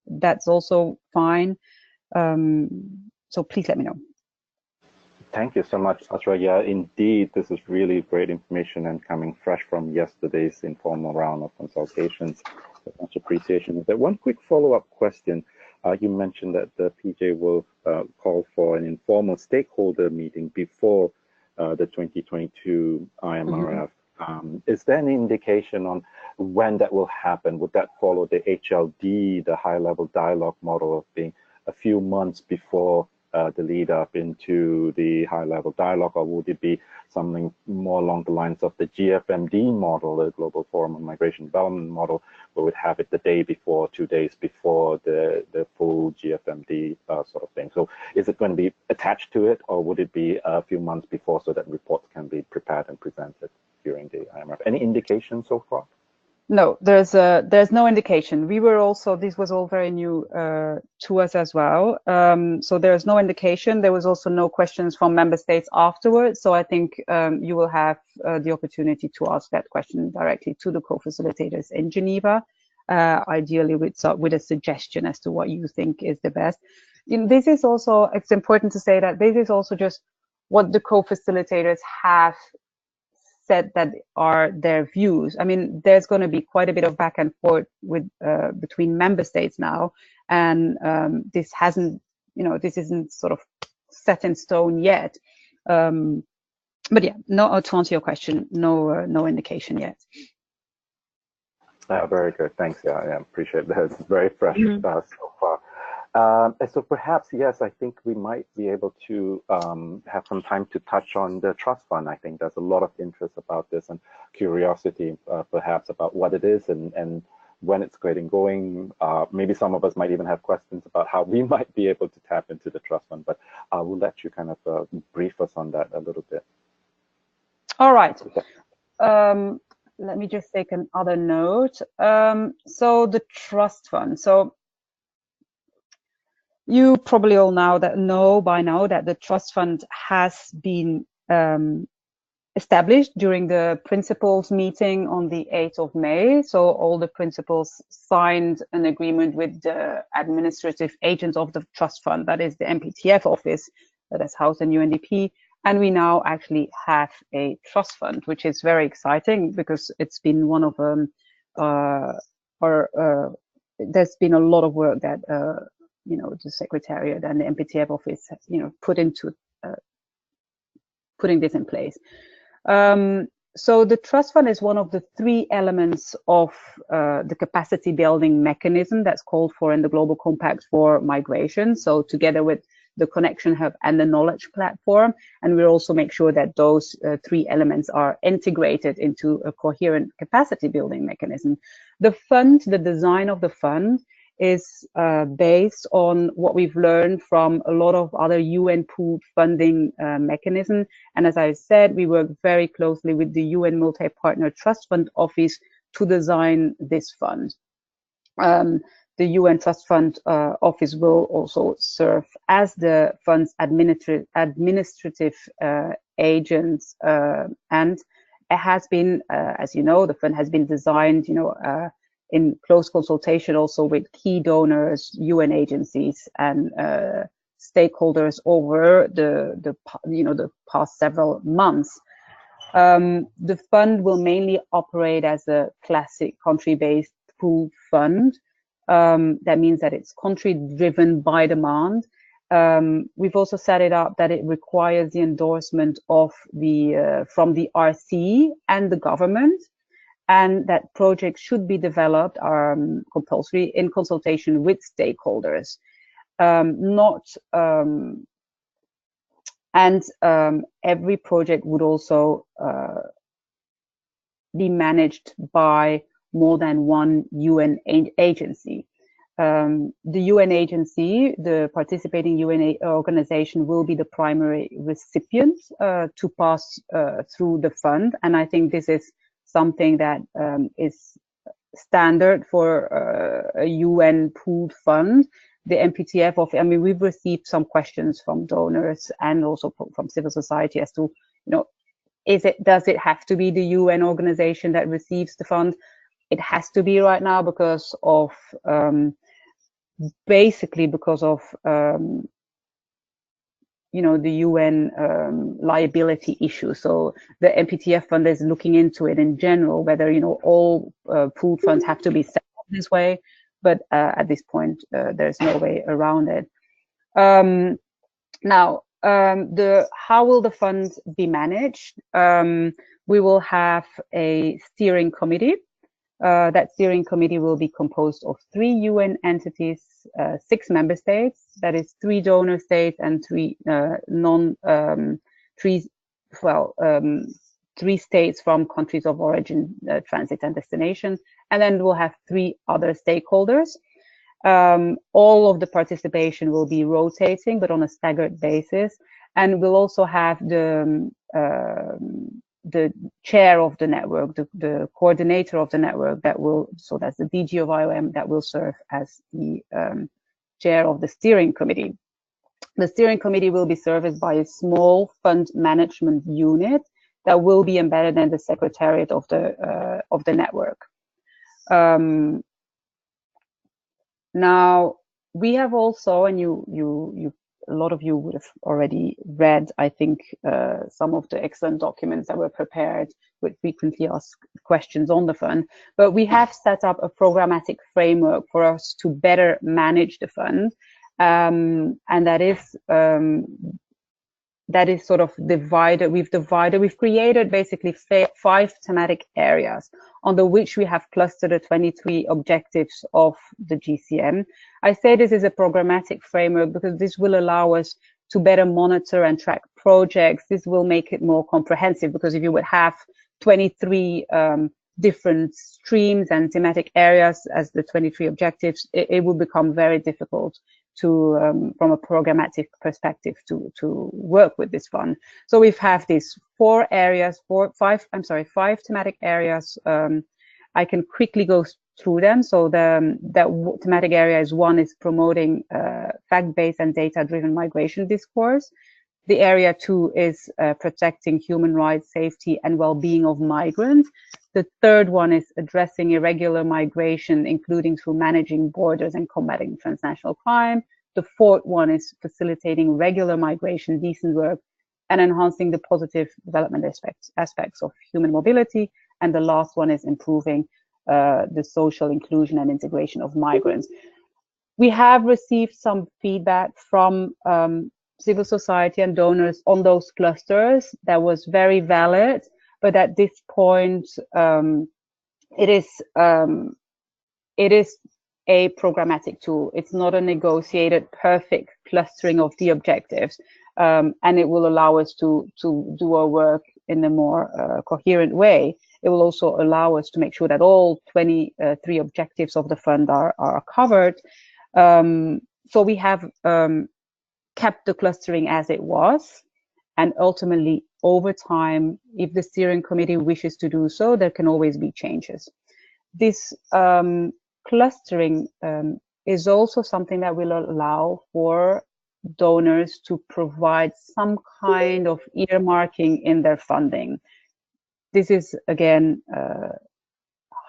that's also fine. So please let me know. Thank you so much, Azrah. Yeah, indeed, this is really great information and coming fresh from yesterday's informal round of consultations. Much appreciation. There one quick follow-up question. You mentioned that the PJ will call for an informal stakeholder meeting before the 2022 IMRF. Is there any indication on when that will happen? Would that follow the HLD, the high-level dialogue model of being a few months before the lead up into the high-level dialogue, or would it be something more along the lines of the GFMD model, the Global Forum on Migration Development model, where we'd have it the day before, 2 days before the full GFMD sort of thing? So is it going to be attached to it, or would it be a few months before so that reports can be prepared and presented during the IMRF? Any indication so far? No, there's no indication. We were also, this was all very new to us as well. So there's no indication. There was also no questions from member states afterwards. So I think you will have the opportunity to ask that question directly to the co-facilitators in Geneva, ideally with a suggestion as to what you think is the best. This is also, it's important to say that this is also just what the co-facilitators have said that are their views. I mean, there's going to be quite a bit of back and forth with between member states now, and this hasn't, this isn't sort of set in stone yet. But yeah, no, to answer your question, no indication yet. Very good, thanks. Yeah, I appreciate that. It's very fresh so far. So perhaps, yes, I think we might be able to have some time to touch on the trust fund. I think there's a lot of interest about this and curiosity perhaps about what it is and when it's getting going. Maybe some of us might even have questions about how we might be able to tap into the trust fund, but I will let you kind of brief us on that a little bit. All right. Let me just take another note. So the trust fund. So you probably all know by now that the trust fund has been established during the principals meeting on the 8th of May. So all the principals signed an agreement with the administrative agents of the trust fund, that is the MPTF office that is housed in UNDP. And we now actually have a trust fund, which is very exciting because it's been one of there's been a lot of work that the Secretariat and the MPTF office, put into putting this in place. So the trust fund is one of the 3 elements of the capacity building mechanism that's called for in the Global Compact for Migration. So together with the Connection Hub and the Knowledge Platform, and we'll also make sure that those 3 elements are integrated into a coherent capacity building mechanism. The fund, the design of the fund, is based on what we've learned from a lot of other UN pooled funding mechanisms. And as I said, we work very closely with the UN Multi-Partner Trust Fund Office to design this fund. The UN Trust Fund Office will also serve as the fund's administrative agents, and it has been, as you know, the fund has been designed, in close consultation also with key donors, UN agencies, and stakeholders over the past several months. The fund will mainly operate as a classic country-based pool fund. That means that it's country-driven by demand. We've also set it up that it requires the endorsement of from the RC and the government, and that projects should be developed compulsory in consultation with stakeholders. Every project would also be managed by more than one UN agency. the UN agency, the participating UN organization, will be the primary recipient to pass through the fund. And I think this is something that is standard for a UN pooled fund. The MPTF I mean, we've received some questions from donors and also from civil society as to, does it have to be the UN organization that receives the fund? It has to be right now because of basically because of the UN liability issue. So the MPTF fund is looking into it in general, whether all pooled funds have to be set up this way. But at this point, there's no way around it. Now, how will the funds be managed? We will have a steering committee. That steering committee will be composed of 3 UN entities, 6 member states, that is 3 donor states and 3 3 states from countries of origin, transit and destination, and then we'll have 3 other stakeholders. All of the participation will be rotating, but on a staggered basis, and we'll also have the chair of the network, the coordinator of the network so that's the DG of IOM that will serve as the chair of the steering committee. The steering committee will be serviced by a small fund management unit that will be embedded in the secretariat of the network. Now we have also, and a lot of you would have already read, I think, some of the excellent documents that were prepared with frequently asked questions on the fund. But we have set up a programmatic framework for us to better manage the fund, and that is sort of divided. We've created basically 5 thematic areas under which we have clustered the 23 objectives of the GCM. I say this is a programmatic framework because this will allow us to better monitor and track projects. This will make it more comprehensive, because if you would have 23 different streams and thematic areas as the 23 objectives, it will become very difficult to, from a programmatic perspective, to work with this fund. So we have these 5 thematic areas. I can quickly go through them. So that thematic area one is promoting fact-based and data-driven migration discourse. The area 2 is protecting human rights, safety, and well-being of migrants. The third one is addressing irregular migration, including through managing borders and combating transnational crime. The fourth one is facilitating regular migration, decent work, and enhancing the positive development aspects of human mobility. And the last one is improving the social inclusion and integration of migrants. We have received some feedback from civil society and donors on those clusters that was very valid, but at this point it is a programmatic tool. It's not a negotiated perfect clustering of the objectives, and it will allow us to do our work in a more coherent way. It will also allow us to make sure that all 23 objectives of the fund are covered. So we have kept the clustering as it was, and ultimately over time, if the steering committee wishes to do so, there can always be changes. This clustering is also something that will allow for donors to provide some kind of earmarking in their funding. This is, again,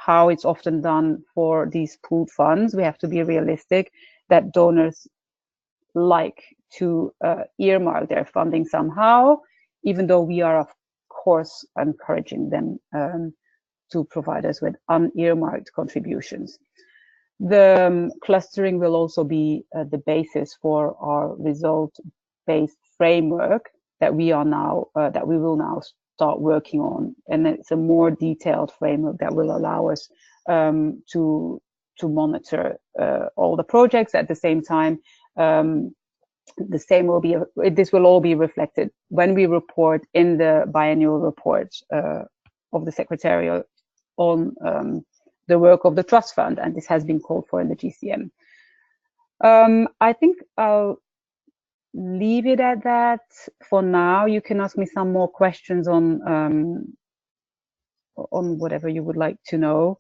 how it's often done for these pooled funds. We have to be realistic that donors like to earmark their funding somehow, even though we are, of course, encouraging them to provide us with unearmarked contributions. The clustering will also be the basis for our result-based framework that we will now start working on, and it's a more detailed framework that will allow us to monitor all the projects. At the same time, this will all be reflected when we report in the biannual report of the Secretariat on the work of the Trust Fund, and this has been called for in the GCM. I think I'll leave it at that for now. You can ask me some more questions on whatever you would like to know.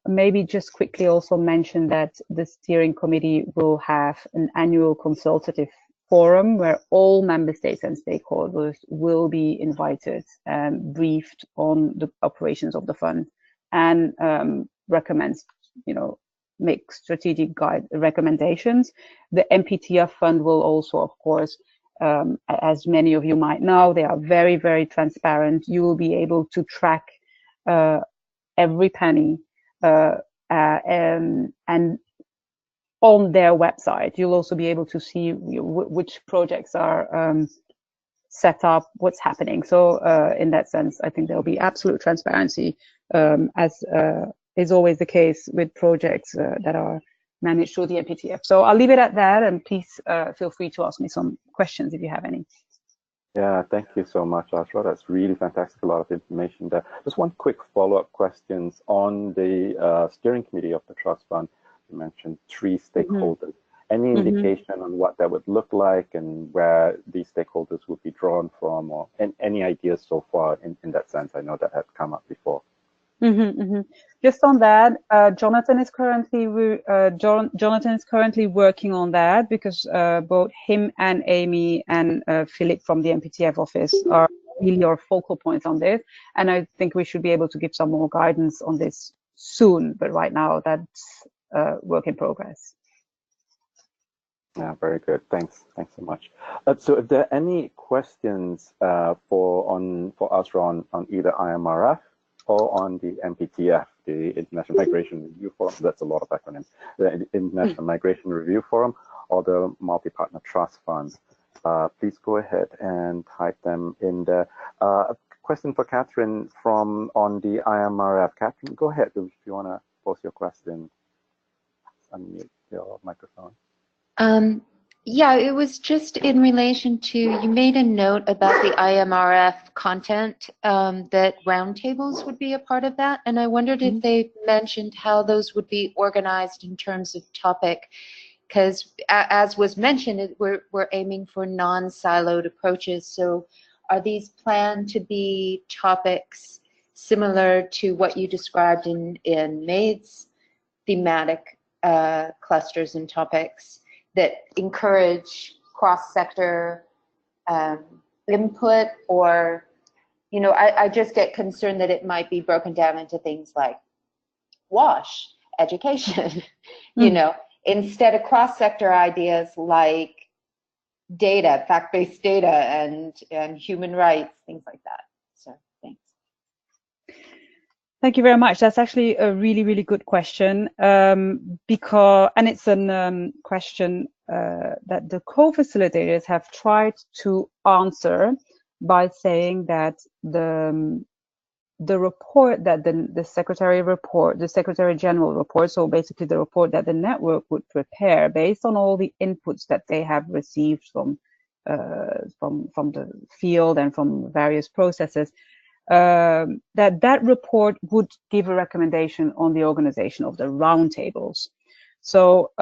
Maybe just quickly also mention that the steering committee will have an annual consultative forum where all member states and stakeholders will be invited and briefed on the operations of the fund, and recommends, make strategic guide recommendations. The MPTF fund will also, of course, as many of you might know, they are very, very transparent. You will be able to track every penny, and on their website, you'll also be able to see which projects are set up, what's happening. So in that sense, I think there'll be absolute transparency, as is always the case with projects that are managed through the MPTF. So I'll leave it at that, and please feel free to ask me some questions if you have any. Yeah, thank you so much, Azrah. That's really fantastic. A lot of information there. Just one quick follow-up questions on the steering committee of the trust fund. You mentioned 3 stakeholders. Any indication on what that would look like and where these stakeholders would be drawn from, or any ideas so far in that sense? I know that had come up before. Just on that, Jonathan is currently working on that, because both him and Amy and Philip from the MPTF office are really our focal points on this, and I think we should be able to give some more guidance on this soon, but right now that's work in progress. Yeah, very good. Thanks so much. So if there are any questions for Azrah on either IMRF or on the MPTF, the International Migration Review Forum, that's a lot of acronyms, the International Migration Review Forum, or the Multi-Partner Trust Fund, please go ahead and type them in there. A question for Catherine on the IMRF. Catherine, go ahead if you want to pose your question. Unmute your microphone. Yeah, it was just in relation to, you made a note about the IMRF content, that roundtables would be a part of that, and I wondered if they mentioned how those would be organized in terms of topic, because as was mentioned, we're aiming for non-siloed approaches. So are these planned to be topics similar to what you described in MAID's thematic clusters and topics that encourage cross-sector input? Or, I just get concerned that it might be broken down into things like WASH, education, instead of cross-sector ideas like data, fact-based data, and human rights, things like that. So thanks. Thank you very much. That's actually a really, really good question, and it's a question that the co-facilitators have tried to answer by saying that the report that the Secretary General report, so basically the report that the network would prepare based on all the inputs that they have received from the field and from various processes, that report would give a recommendation on the organization of the roundtables. So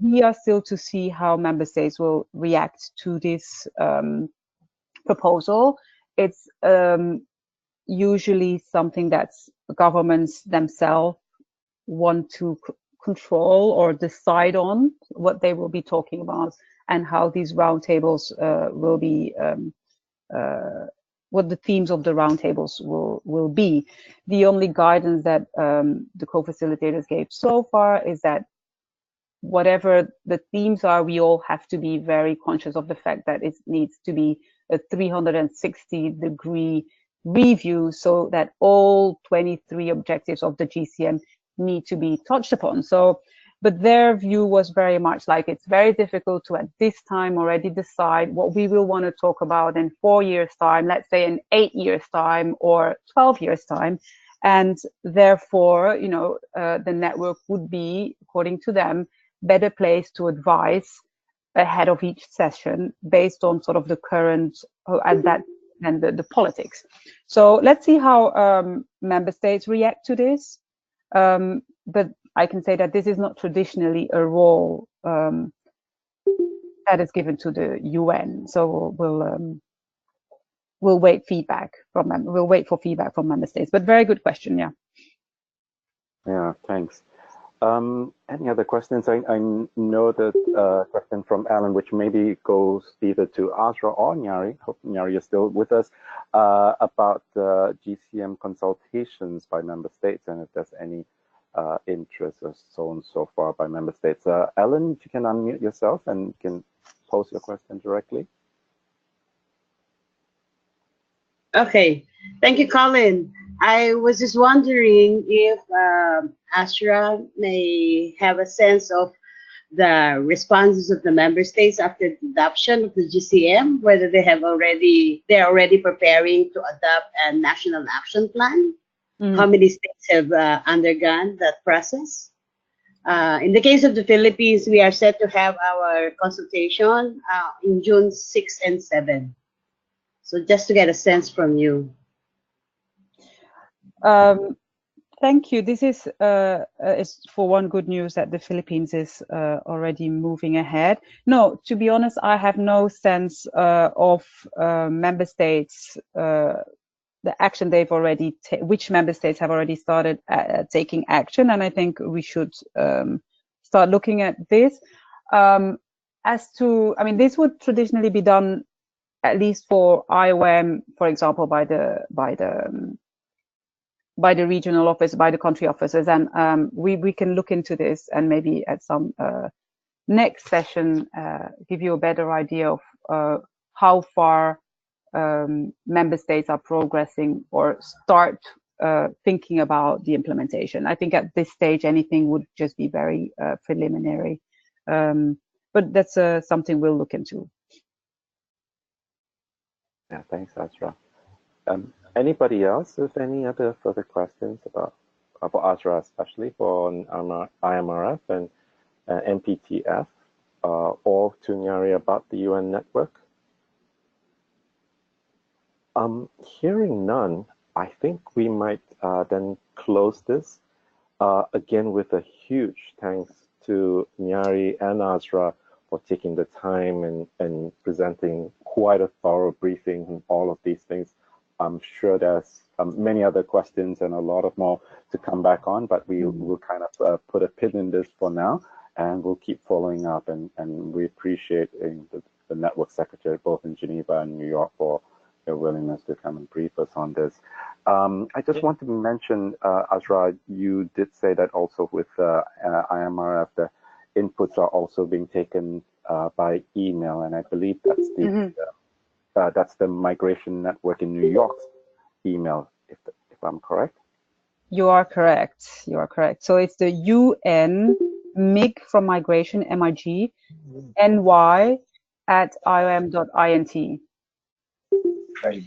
we are still to see how member states will react to this proposal. It's usually something that governments themselves want to control or decide on, what they will be talking about and how these roundtables will be, what the themes of the roundtables will be. The only guidance that the co-facilitators gave so far is that whatever the themes are, we all have to be very conscious of the fact that it needs to be a 360-degree review, so that all 23 objectives of the GCM need to be touched upon. So, but their view was very much like, it's very difficult to at this time already decide what we will want to talk about in 4 years' time, let's say in 8 years' time or 12 years' time. And therefore, the network would be, according to them, better placed to advise ahead of each session based on sort of the current and the politics. So let's see how member states react to this. But I can say that this is not traditionally a role that is given to the UN. So we'll wait feedback from them. We'll wait for feedback from member states. But very good question, yeah. Yeah, thanks. Any other questions? I know that question from Alan, which maybe goes either to Azrah or Nyari. Hope Nyari is still with us, about GCM consultations by member states, and if there's any interest or so and so far by member states. Alan, if you can unmute yourself and you can pose your question directly. Okay, thank you, Colin. I was just wondering if Azrah may have a sense of the responses of the member states after the adoption of the GCM, whether they're already preparing to adopt a national action plan. How many states have undergone that process? In the case of the Philippines, we are set to have our consultation in June 6 and 7. So just to get a sense from you. Thank you. This is for one good news that the Philippines is already moving ahead. No, to be honest, I have no sense of member states, the action they've already, which member states have already started taking action, and I think we should start looking at this. As to, I mean, this would traditionally be done, at least for IOM, for example, by the regional office, by the country offices, and we can look into this and maybe at some next session give you a better idea of how far member states are progressing or start thinking about the implementation. I think at this stage anything would just be very preliminary, but that's something we'll look into. Yeah, thanks, Azrah. Anybody else with any other further questions about Azrah, especially for IMRF and NPTF, or to Nyari about the UN network? Hearing none, I think we might then close this. Again, with a huge thanks to Nyari and Azrah for taking the time and presenting quite a thorough briefing on all of these things. I'm sure there's many other questions and a lot of more to come back on, but we will kind of put a pin in this for now, and we'll keep following up. And we appreciate the Network Secretary, both in Geneva and New York, for your willingness to come and brief us on this. I just want to mention, Azrah, you did say that also with IMRF, the inputs are also being taken by email, and I believe that's the that's the Migration Network in New York's email, if I'm correct. You are correct. You are correct. So it's the UN MIG from migration, MIG, NY at iom.int.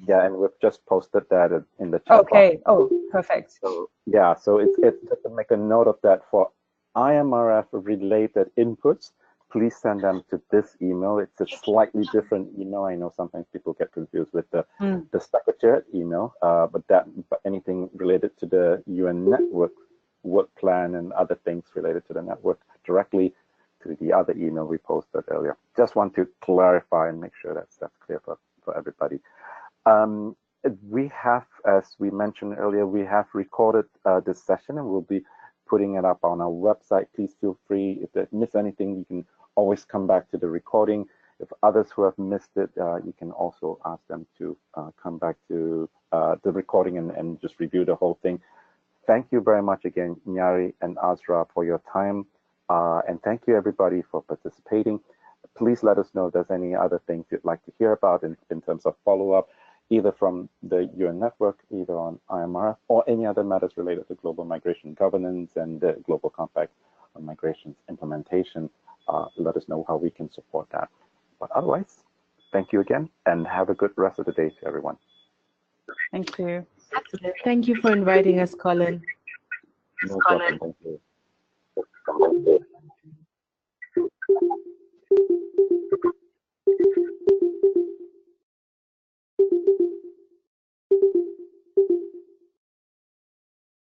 Yeah, and we've just posted that in the chat. Okay. box. Oh, perfect. So yeah, so it's just to make a note of that for IMRF related inputs. Please send them to this email. It's a slightly different email. I know sometimes people get confused with the Secretariat email, but anything related to the UN Network work plan and other things related to the network directly to the other email we posted earlier. Just want to clarify and make sure that's clear for everybody. We have, as we mentioned earlier, we have recorded this session, and we'll be putting it up on our website. Please feel free, if you miss anything, you can always come back to the recording. If others who have missed it, you can also ask them to come back to the recording and just review the whole thing. Thank you very much again, Nyari and Azrah, for your time. And thank you, everybody, for participating. Please let us know if there's any other things you'd like to hear about in terms of follow-up, either from the UN network, either on IMRF, or any other matters related to global migration governance and the Global Compact on Migration's implementation. Let us know how we can support that. But otherwise, thank you again, and have a good rest of the day to everyone. Thank you. Thank you for inviting us, Colin. No problem. Thank you.